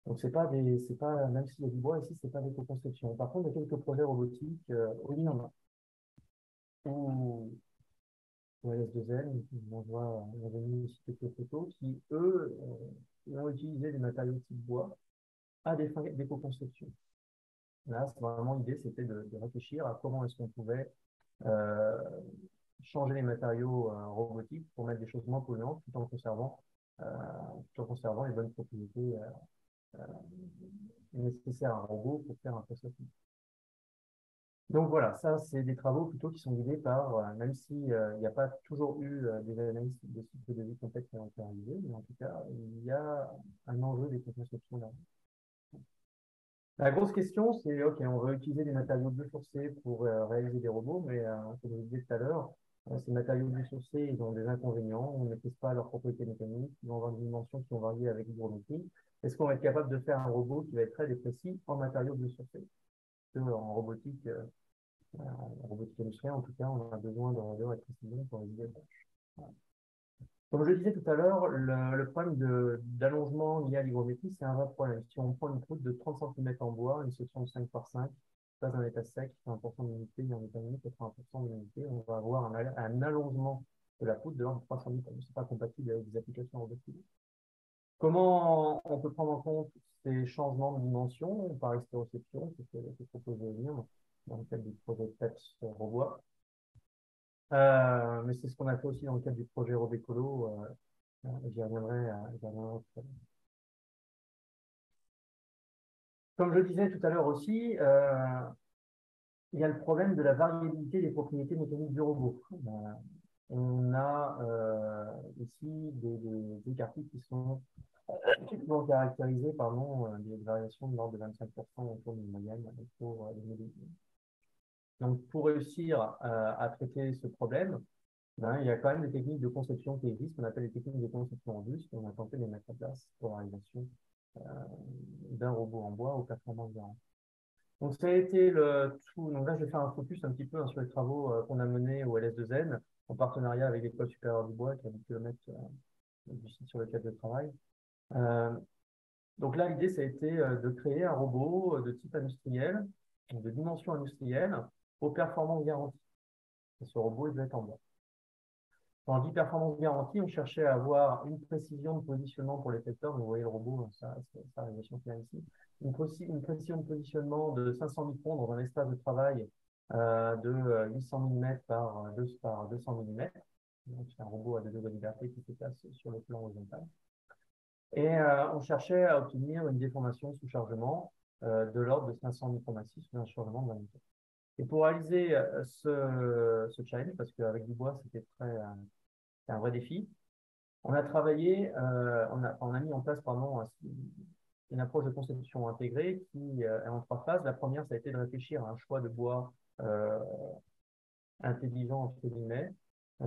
Donc c'est pas, même s'il y a du bois ici, c'est pas des co-constructions. Par contre, il y a quelques projets robotiques, au Lyon ou au LS2N, on voit, on a mis ici quelques photos, qui, eux, ont utilisé des matériaux type bois à des fins d'éco-construction. Là, vraiment, l'idée, c'était de réfléchir à comment est-ce qu'on pouvait euh, changer les matériaux robotiques pour mettre des choses moins polluantes euh, tout en conservant les bonnes propriétés euh, nécessaires à un robot pour faire un processus. Donc voilà, ça, c'est des travaux plutôt qui sont guidés par, même si il n'y a pas toujours eu des analyses de cycle de vie complètes qui ont été réalisées, mais en tout cas, il y a un enjeu des conceptions là. La grosse question, c'est, OK, on veut utiliser des matériaux biosourcés pour réaliser des robots, mais comme je vous disais tout à l'heure, ces matériaux biosourcés, ils ont des inconvénients, on ne maîtrise pas leurs propriétés mécaniques, ils vont avoir des dimensions qui vont varier avec l'hygrométrie. Est-ce qu'on va être capable de faire un robot qui va être très précis en matériaux biosourcés? Parce que en robotique, en robotique industrielle, en tout cas, on a besoin de rondeur et de précision pour réaliser les tâches. Voilà. Comme je le disais tout à l'heure, le problème d'allongement lié à l'hygrométrie, c'est un vrai problème. Si on prend une poutre de 30 cm en bois, une section de 5 par 5, pas un état sec, 1% d'humidité, et en état humide, 80% d'humidité, on va avoir un allongement de la poutre de l'ordre de 300 mètres. Ce n'est pas compatible avec des applications robotiques. Comment on peut prendre en compte ces changements de dimension par extéroception, c'est ce que propose William dans le cadre du projet TEPS Robois. Mais c'est ce qu'on a fait aussi dans le cadre du projet Robécolo. J'y reviendrai, tout à l'heure. Comme je le disais tout à l'heure aussi, il y a le problème de la variabilité des propriétés mécaniques du robot. On a ici des articles qui sont typiquement caractérisés par des variations de l'ordre de 25% autour d'une moyenne pour les modèles. Donc, pour réussir à traiter ce problème, ben, il y a quand même des techniques de conception qui existent, qu'on appelle les techniques de conception en bus, qu'on a tenté de les mettre en place pour la réalisation euh, d'un robot en bois aux performances garanties. Donc, ça a été le tout. Donc là, je vais faire un focus un petit peu sur les travaux qu'on a menés au LS2N en partenariat avec l'École supérieure du bois, qui est à 10 km du site sur lequel je travaille. Euh, donc là, l'idée, ça a été de créer un robot de type industriel, de dimension industrielle, aux performances garanties. Et ce robot, il doit être en bois. Dans 10 performances garanties, on cherchait à avoir une précision de positionnement pour l'effecteur. Vous voyez le robot, ça réalisation qu'il y a ici. Une précision de positionnement de 500 microns dans un espace de travail de 800 mm par 200 mm. Donc, c'est un robot à 2 degrés de liberté qui se place sur le plan horizontal. Et on cherchait à obtenir une déformation sous chargement de l'ordre de 500 micromassifs sous un chargement de 20 microns. Et pour réaliser ce challenge, parce qu'avec du bois, c'est un vrai défi. On a travaillé, on a mis en place une approche de conception intégrée qui est en trois phases. La première, ça a été de réfléchir à un choix de bois intelligent, entre guillemets,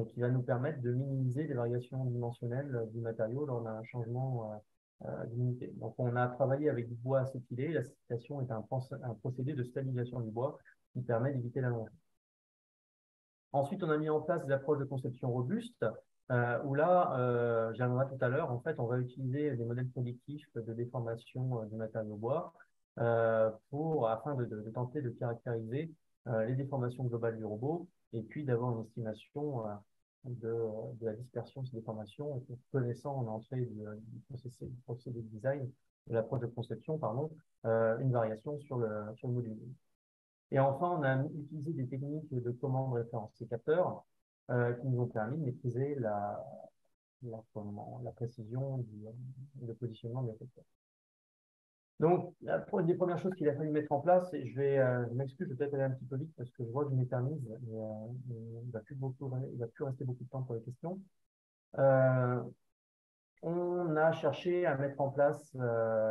qui va nous permettre de minimiser les variations dimensionnelles du matériau lors d'un changement d'unité. Donc, on a travaillé avec du bois acétylé. L'acétylation est un procédé de stabilisation du bois qui permet d'éviter l'allongement. Ensuite, on a mis en place des approches de conception robustes, où là, j'y reviendrai tout à l'heure, en fait, on va utiliser des modèles prédictifs de déformation du matériau bois afin de tenter de caractériser les déformations globales du robot et puis d'avoir une estimation de la dispersion de ces déformations, et connaissant en entrée du procédé de design, de l'approche de conception, pardon, une variation sur le module. Et enfin, on a utilisé des techniques de commande référencée capteur qui nous ont permis de maîtriser la précision du positionnement des capteurs. Donc, des premières choses qu'il a fallu mettre en place, et je m'excuse, je vais peut-être aller un petit peu vite parce que je vois que je m'éternise, mais il ne va plus rester beaucoup de temps pour les questions. On a cherché à mettre en place,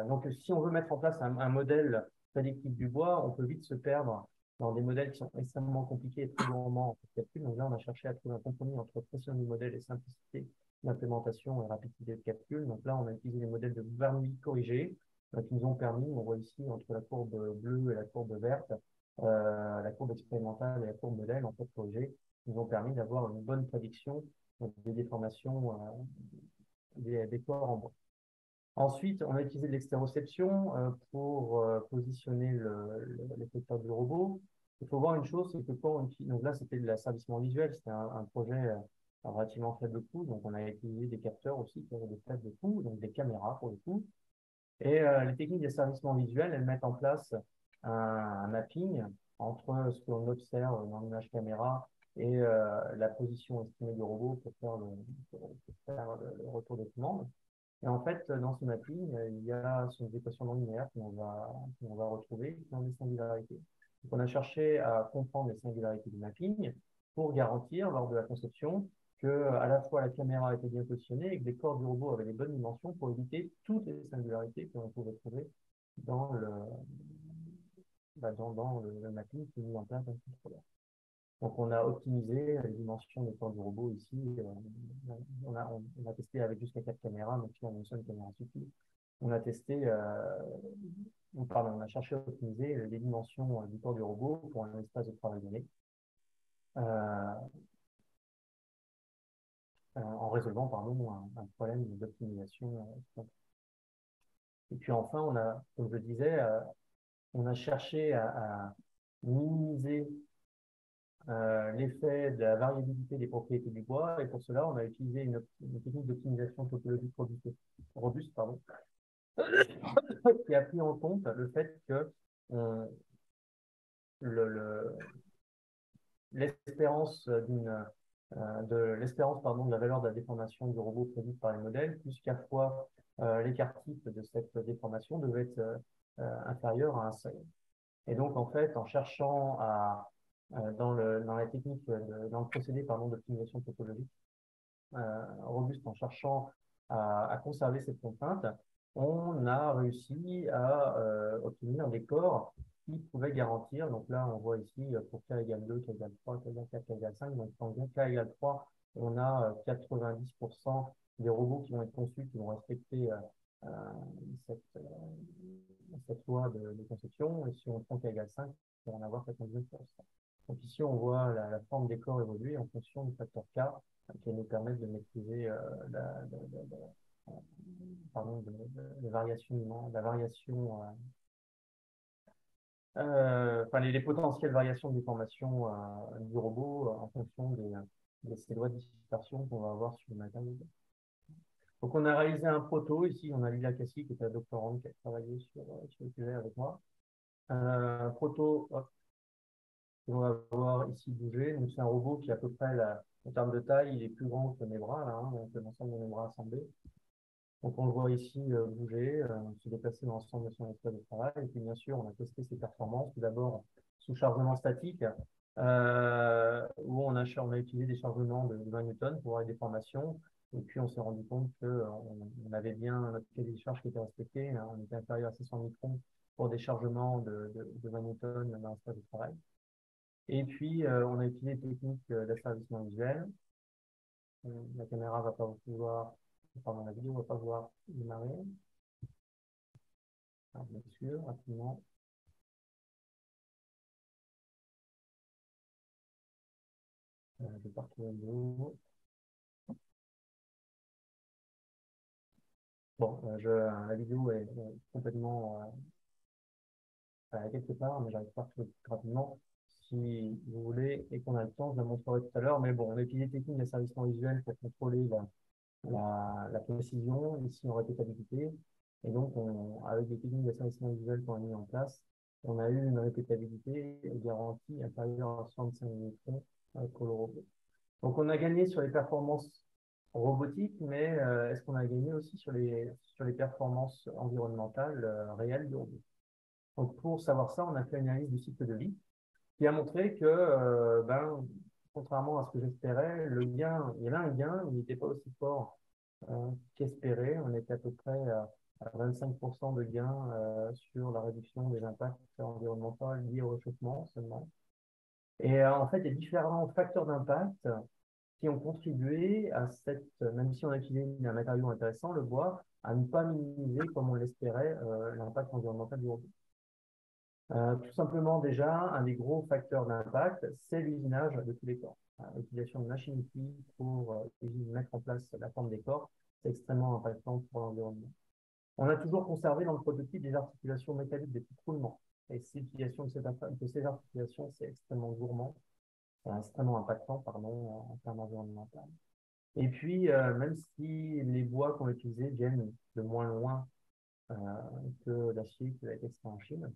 donc si on veut mettre en place un modèle prédictif du bois, on peut vite se perdre dans des modèles qui sont extrêmement compliqués et très gourmands en calcul. Donc là, on a cherché à trouver un compromis entre précision du modèle et simplicité d'implémentation et rapidité de calcul. Donc là, on a utilisé des modèles de Bernoulli corrigés qui nous ont permis, on voit ici entre la courbe bleue et la courbe verte, la courbe expérimentale et la courbe modèle en fait corrigée, nous ont permis d'avoir une bonne prédiction des déformations des corps en bois. Ensuite, on a utilisé de l'extéroception pour positionner l'effecteur du robot. Il faut voir une chose, c'est que quand on utilise, donc là c'était de l'asservissement visuel, c'était un projet à relativement faible coût, donc on a utilisé des capteurs aussi qui avaient des faibles coûts, donc des caméras pour le coup. Et les techniques d'asservissement visuel, elles mettent en place un mapping entre ce qu'on observe dans l'image caméra et la position estimée du robot pour faire le retour de commande. Et en fait, dans ce mapping, il y a des équations non linéaires qu'on va retrouver dans des singularités. Donc, on a cherché à comprendre les singularités du mapping pour garantir, lors de la conception, que à la fois la caméra était bien positionnée et que les corps du robot avaient les bonnes dimensions pour éviter toutes les singularités que l'on pouvait trouver dans le mapping qui est mis en place dans le contrôleur. Donc, on a optimisé les dimensions des corps du robot ici. On a testé avec jusqu'à 4 caméras, mais finalement, une seule caméra suffit. On a testé, on a cherché à optimiser les dimensions du corps du robot pour un espace de travail donné, en résolvant, pardon, un problème d'optimisation. Et puis enfin, comme je disais, on a cherché à minimiser l'effet de la variabilité des propriétés du bois. Et pour cela, on a utilisé une technique d'optimisation topologique robuste, pardon, qui a pris en compte le fait que l'espérance de la valeur de la déformation du robot prédite par les modèles, plus qu'à fois l'écart type de cette déformation devait être inférieur à un seuil. Et donc, en fait, en cherchant dans la technique, dans le procédé d'optimisation topologique robuste, en cherchant à conserver cette contrainte, on a réussi à obtenir des corps qui pouvaient garantir, donc là on voit ici pour k égale 2, k égale 3, k égale 4, k égale 5, donc quand k égale 3, on a 90% des robots qui vont être conçus, qui vont respecter cette loi de conception, et si on prend k égale 5, on va en avoir 99%. Donc ici on voit la forme des corps évoluer en fonction du facteur k, qui nous permettent de maîtriser les potentielles variations de déformation du robot en fonction de ces lois de dispersion qu'on va avoir sur le matériau. Donc, on a réalisé un proto. Ici, on a Lila Cassi, qui est un doctorante qui a travaillé sur le sujet avec moi. Un proto qu'on va voir ici bouger. Donc, c'est un robot qui, à peu près, en termes de taille, il est plus grand que mes bras, là, hein, donc l'ensemble de mes bras assemblés. Donc, on le voit ici bouger, se déplacer dans l'ensemble de son espace de travail. Et puis, bien sûr, on a testé ses performances. Tout d'abord, sous chargement statique, où on a utilisé des chargements de 20 newtons pour avoir des déformations. Et puis, on s'est rendu compte qu'on avait bien notre cahier de charge qui était respecté. Hein, on était inférieur à 600 microns pour des chargements de 20 newtons dans l'espace de travail. Et puis, on a utilisé des techniques d'asservissement visuel. La caméra va pas pouvoir, pardon, la vidéo va pas pouvoir démarrer. Alors, bien sûr, rapidement. Je vais partir de nouveau. Bon, la vidéo est complètement quelque part, mais j'arrive pas à retrouver rapidement. Si vous voulez et qu'on a le temps, je la montrerai tout à l'heure. Mais bon, on a utilisé des techniques d'asservissement visuel pour contrôler la précision, ici en répétabilité. Et donc, avec des techniques d'asservissement visuel qu'on a mis en place, on a eu une répétabilité garantie inférieure à 65 microns pour le robot. Donc, on a gagné sur les performances robotiques, mais est-ce qu'on a gagné aussi sur les performances environnementales réelles du robot? Donc, pour savoir ça, on a fait une analyse du cycle de vie qui a montré que, contrairement à ce que j'espérais, il y avait un gain, mais il n'était pas aussi fort qu'espéré. On était à peu près à 25% de gain sur la réduction des impacts environnementaux liés au réchauffement seulement. Et en fait, il y a différents facteurs d'impact qui ont contribué à même si on a utilisé un matériau intéressant, le bois, à ne pas minimiser, comme on l'espérait, l'impact environnemental du robot. Tout simplement, déjà, un des gros facteurs d'impact, c'est l'usinage de tous les corps. L'utilisation de machines-outils pour mettre en place la forme des corps, c'est extrêmement impactant pour l'environnement. On a toujours conservé dans le prototype des articulations métalliques des petits roulements. Et l'utilisation de ces articulations, c'est extrêmement gourmand, extrêmement impactant, pardon, en termes environnementaux. Et puis, même si les bois qu'on utilisés viennent de moins loin que l'acier qui va être extrait en Chine,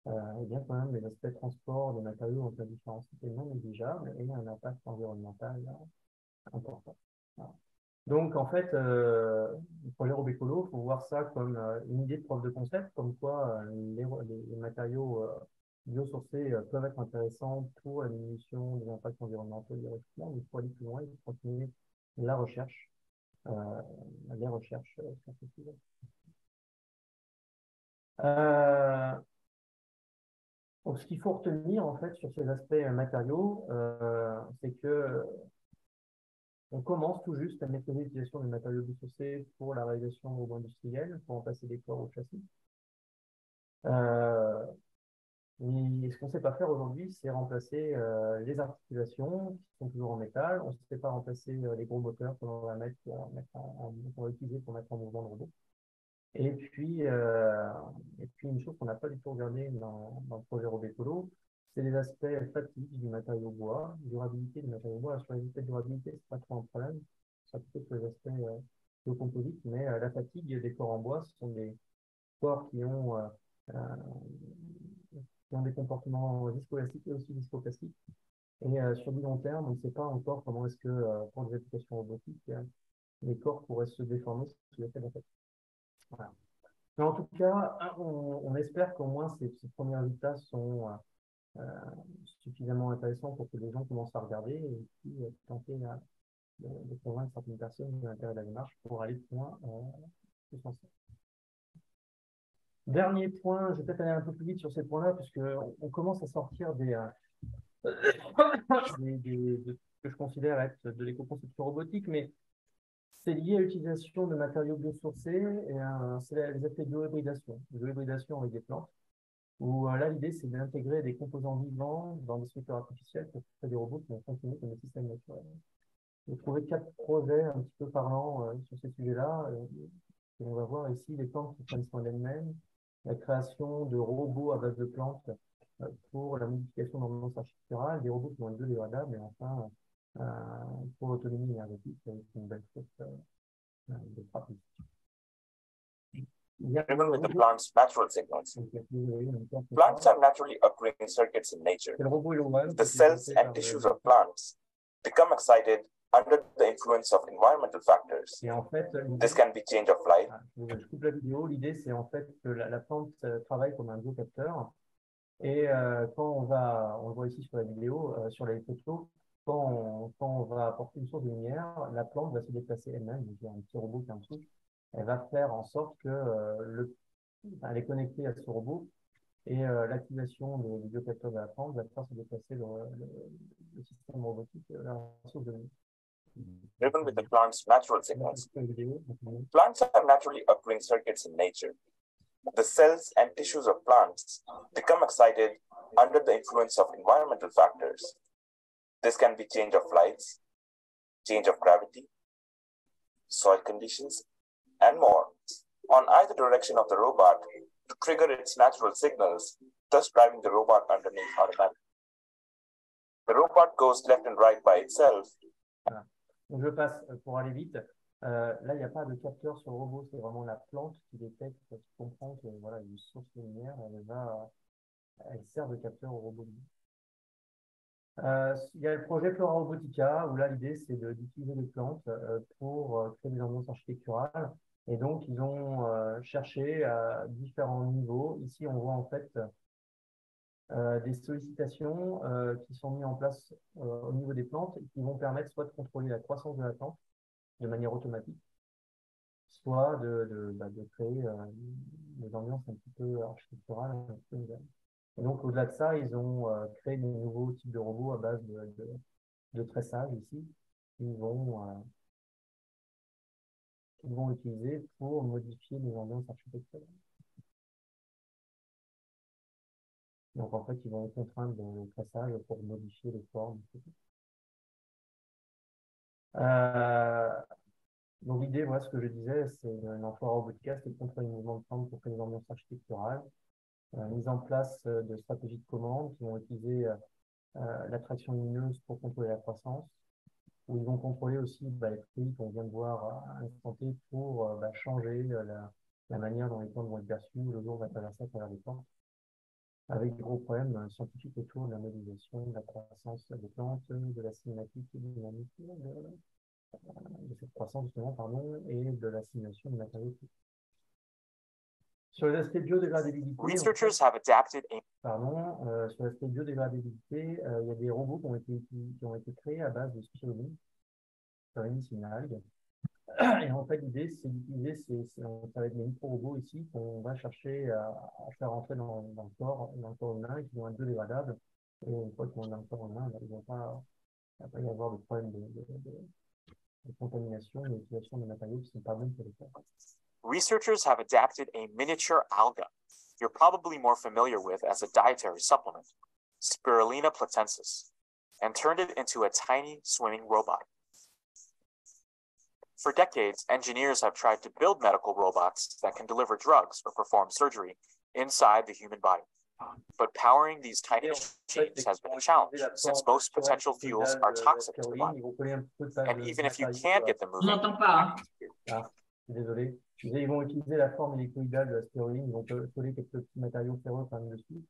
eh bien, quand même, les aspects transport des matériaux ont une différence non négligeable et un impact environnemental important. Voilà. Donc, en fait, le projet Robécolo, il faut voir ça comme une idée de preuve de concept, comme quoi les matériaux biosourcés peuvent être intéressants pour la diminution des impacts environnementaux du réchauffement. Mais il faut aller plus loin, il faut continuer la recherche, euh, les recherches sur ce sujet. Donc, ce qu'il faut retenir en fait sur ces aspects matériaux, c'est que on commence tout juste à maîtriser l'utilisation des matériaux biosourcés pour la réalisation de robots industriels, pour remplacer des corps au châssis. Et ce qu'on ne sait pas faire aujourd'hui, c'est remplacer les articulations qui sont toujours en métal. On ne sait pas remplacer les gros moteurs qu'on va qu'on va utiliser pour mettre en mouvement le robot. Et puis une chose qu'on n'a pas du tout regardé dans le projet Robécolo, c'est les aspects fatigue du matériau bois, durabilité du matériau bois. Sur les aspects de durabilité, c'est pas trop un problème. Ça peut être les aspects de composite, mais la fatigue des corps en bois, ce sont des corps euh, qui ont des comportements viscoélastiques et aussi viscoplastiques. Et sur du long terme, on ne sait pas encore comment est-ce que, pour des applications robotiques, les corps pourraient se déformer sous l'effet de la fatigue. Voilà. Mais en tout cas, on espère qu'au moins ces premiers résultats sont suffisamment intéressants pour que les gens commencent à regarder et puis tenter de convaincre certaines personnes de l'intérêt de la démarche pour aller plus loin plus en ça. Dernier point, je vais peut-être aller un peu plus vite sur ces points-là, puisqu'on commence à sortir de ce que je considère être de l'éco-conception robotique, mais c'est lié à l'utilisation de matériaux biosourcés et c'est les aspects de biohybridation avec des plantes, où là, l'idée, c'est d'intégrer des composants vivants dans des structures artificielles pour créer des robots qui vont fonctionner comme des systèmes naturels. J'ai trouvé 4 projets un petit peu parlants sur ces sujets-là. On va voir ici les plantes qui prennent soin d'elles-mêmes, la création de robots à base de plantes pour la modification d'ambiance architecturale, des robots qui vont être biodégradables, et enfin, pour l'autonomie énergétique, c'est une belle chose de pratique. Driven with the plant's natural signals. Plants are naturally occurring circuits in nature. The cells and tissues of plants become excited under the influence of environmental factors. Et en fait, this can be change of light. Je coupe la vidéo. L'idée, c'est en fait que la plante travaille comme un biocapteur. Et quand on le voit ici sur la vidéo, sur les photos, quand on va apporter une source de lumière, la plante va se déplacer elle-même. Il y a un petit robot qui est en dessous. Elle va faire en sorte que elle est connectée à ce robot Et l'activation des biocapteurs de la plante va faire se déplacer le système robotique vers la source de vie. Driven with the plant's natural signals. Plants have naturally occurring circuits in nature. The cells and tissues of plants become excited under the influence of environmental factors. This can be change of lights, change of gravity, soil conditions, and more, on either direction of the robot to trigger its natural signals, thus driving the robot underneath automatically. The robot goes left and right by itself. Voilà. Donc je passe pour aller vite. Là, il n'y a pas de capteur sur le robot, c'est vraiment la plante qui détecte, qui comprend que voilà, une source de lumière, elle sert de capteur au robot. Il y a le projet Flora Robotica, où là, l'idée, c'est d'utiliser les plantes pour créer des ambiances architecturales. Et donc, ils ont cherché à différents niveaux. Ici, on voit en fait des sollicitations qui sont mises en place au niveau des plantes et qui vont permettre soit de contrôler la croissance de la plante de manière automatique, soit de créer des ambiances un petit peu architecturales, un petit peu nouvelles. Et donc, au-delà de ça, ils ont créé des nouveaux types de robots à base de tressage ici, qu'ils vont utiliser pour modifier les ambiances architecturales. Donc, en fait, ils vont contraindre le tressage pour modifier les formes, etc. Donc, l'idée, voilà ce que je disais, c'est une Flora Robotica, c'est de contrôler les mouvements de plantes pour créer des ambiances architecturales. Mise en place de stratégies de commande qui vont utiliser l'attraction lumineuse pour contrôler la croissance, où ils vont contrôler aussi les prix qu'on vient de voir à l'instant T pour changer la manière dont les plantes vont être perçues, le jour va traverser à travers les plantes, avec des gros problèmes scientifiques autour de la modélisation, de la croissance des plantes, de la cinématique et dynamique de cette croissance justement, pardon, et de la simulation de matériaux. Sur les aspects de biodégradabilité, Researchers have adapted sur l'aspect biodégradabilité, il y a des robots qui ont été créés à base de spiruline. Spiruline, c'est une algue. Et en fait, l'idée, c'est d'utiliser ça va être des micro-robots ici qu'on va chercher à faire rentrer dans le corps humain et qui vont être biodégradables. Et une fois qu'ils vont dans le corps humain, il ne va pas y avoir de problème de contamination et d'utilisation de matériaux qui ne sont pas bons pour le corps. Researchers have adapted a miniature alga you're probably more familiar with as a dietary supplement, Spirulina platensis, and turned it into a tiny swimming robot. For decades, engineers have tried to build medical robots that can deliver drugs or perform surgery inside the human body. But powering these tiny machines has been a challenge since most potential fuels are toxic to the body. And even if you can get them moving, n'entend pas. Désolé. Ils vont utiliser la forme hélicoïdale de la spiruline, ils vont coller quelques petits matériaux ferreux quand même dessus.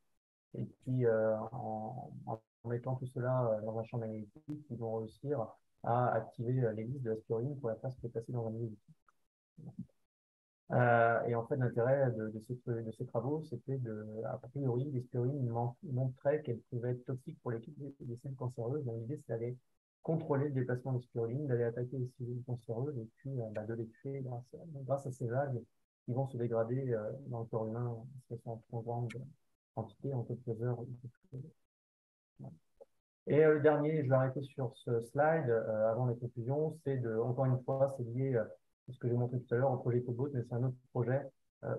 Et puis, en mettant tout cela dans un champ magnétique, ils vont réussir à activer l'hélice de la spiruline pour la faire se déplacer dans un milieu liquide. Et en fait, l'intérêt de ces travaux, c'était a priori, les spirulines montraient qu'elles pouvaient être toxiques pour les cellules cancéreuses. Donc, l'idée, c'est d'aller contrôler le déplacement des spirulines, d'aller attaquer les cellules cancéreuses et puis de les tuer grâce à ces algues qui vont se dégrader dans le corps humain en trop grande quantité, en quelques heures. Et le dernier, je vais arrêter sur ce slide avant les conclusions, encore une fois, c'est lié à ce que j'ai montré tout à l'heure au projet Cobot, mais c'est un autre projet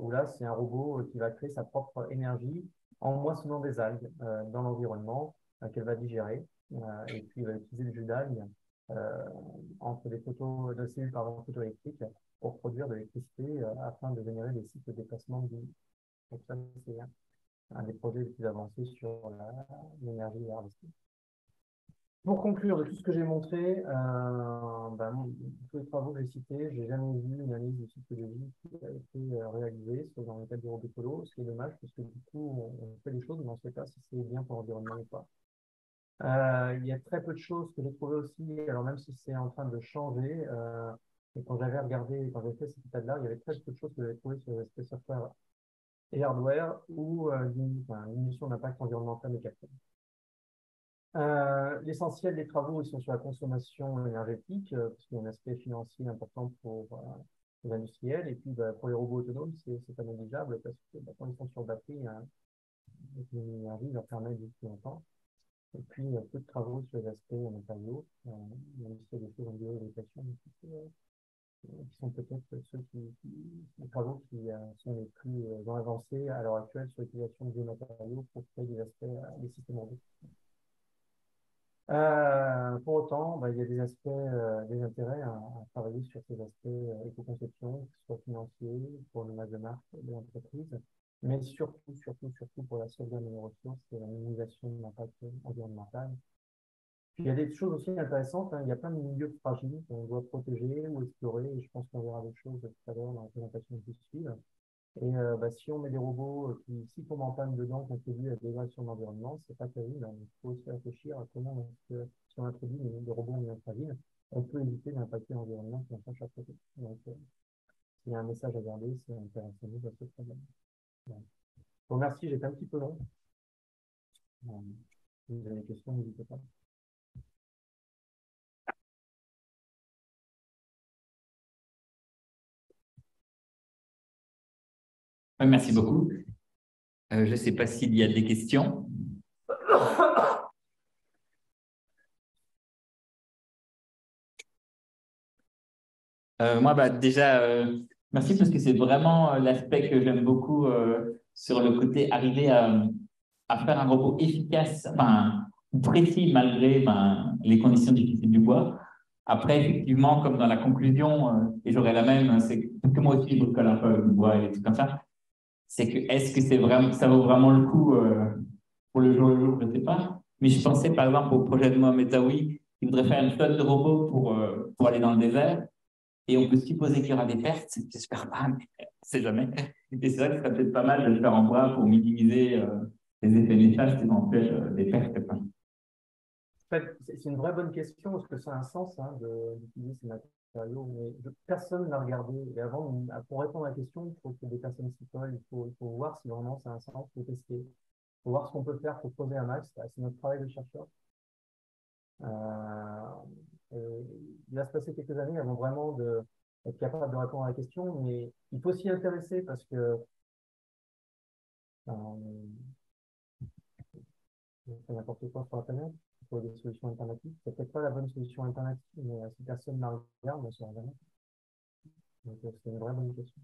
où là, c'est un robot qui va créer sa propre énergie en moissonnant des algues dans l'environnement qu'elle va digérer. Et puis, il va utiliser le jus d'algues entre des cellules photoélectriques pour produire de l'électricité afin de générer des cycles de déplacement de vie. Donc ça, c'est un des projets les plus avancés sur l'énergie harvesting. Pour conclure de tout ce que j'ai montré, tous les travaux que j'ai cités, je n'ai jamais vu une analyse du cycle de vie qui a été réalisée dans le cadre du robot Colo, ce qui est dommage parce que du coup, on fait des choses, mais on ne sait pas si c'est bien pour l'environnement ou pas. Il y a très peu de choses que j'ai trouvées aussi, alors même si c'est en train de changer, et quand j'avais regardé, quand j'ai fait cet état-là, il y avait très peu de choses que j'avais trouvées sur l'aspect software et hardware ou diminution d'impact environnemental et capteur. L'essentiel des travaux ils sont sur la consommation énergétique, parce qu'il y a un aspect financier important pour les industriels, et puis pour les robots autonomes, c'est pas négligeable, parce que quand ils sont sur batterie, l'énergie leur permet de vivre plus longtemps. Et puis, peu de travaux sur les aspects matériaux, même s'il y a des choses en bioéducation, qui sont peut-être les travaux qui sont les plus avancés à l'heure actuelle sur l'utilisation de biomatériaux pour créer des aspects des systèmes urbains. Pour autant, il y a des aspects, des intérêts à travailler sur ces aspects éco-conception, que ce soit financier, pour l'image de marque de l'entreprise, mais surtout pour la sauvegarde des ressources et la minimisation de l'impact environnemental. Puis il y a des choses aussi intéressantes, hein. Il y a plein de milieux fragiles qu'on doit protéger ou explorer, et je pense qu'on verra des choses tout à l'heure dans la présentation qui suit. Et si on met des robots qui, s'ils tombent en panne dedans, contribuent à la dégradation de l'environnement, c'est pas terrible, hein. Il faut aussi réfléchir à comment est-ce que, si on introduit des robots moins fragiles, on peut éviter d'impacter l'environnement qui est en train de chaque côté. Donc, s'il y a un message à garder, c'est intéressant à ce problème. Voilà. Je vous remercie, j'étais un petit peu long. Si vous avez des questions, n'hésitez pas. Merci beaucoup. Je ne sais pas s'il y a des questions. Moi, déjà, merci parce que c'est vraiment l'aspect que j'aime beaucoup sur le côté arriver à faire un robot efficace, enfin précis malgré les conditions difficiles du bois. Après, effectivement, comme dans la conclusion, et j'aurais la même, c'est que moi aussi je bricole un peu du bois et des trucs comme ça. C'est que est-ce que c'est vraiment, ça vaut vraiment le coup pour le jour, je ne sais pas. Mais je pensais par exemple au projet de Mohamed Aoui, qui voudrait faire une flotte de robots pour aller dans le désert. Et on peut supposer qu'il y aura des pertes, j'espère pas, mais on ne sait jamais. Et c'est vrai que ce serait peut-être pas mal de le faire en bois pour minimiser les effets néfastes éventuels des pertes. En fait, c'est une vraie bonne question, parce que ça a un sens d'utiliser ces matériaux, mais personne n'a regardé. Et pour répondre à la question, il faut que des personnes s'y collent, il faut voir si vraiment ça a un sens, il faut tester. Il faut voir ce qu'on peut faire pour poser un max. C'est notre travail de chercheur. Il va se passer quelques années avant vraiment d'être capable de répondre à la question, mais il faut s'y intéresser parce que c'est n'importe quoi sur la planète. Il faut des solutions alternatives. C'est peut-être pas la bonne solution alternative, mais si personne ne la regarde, on ne saura jamais. Donc c'est une vraie bonne question.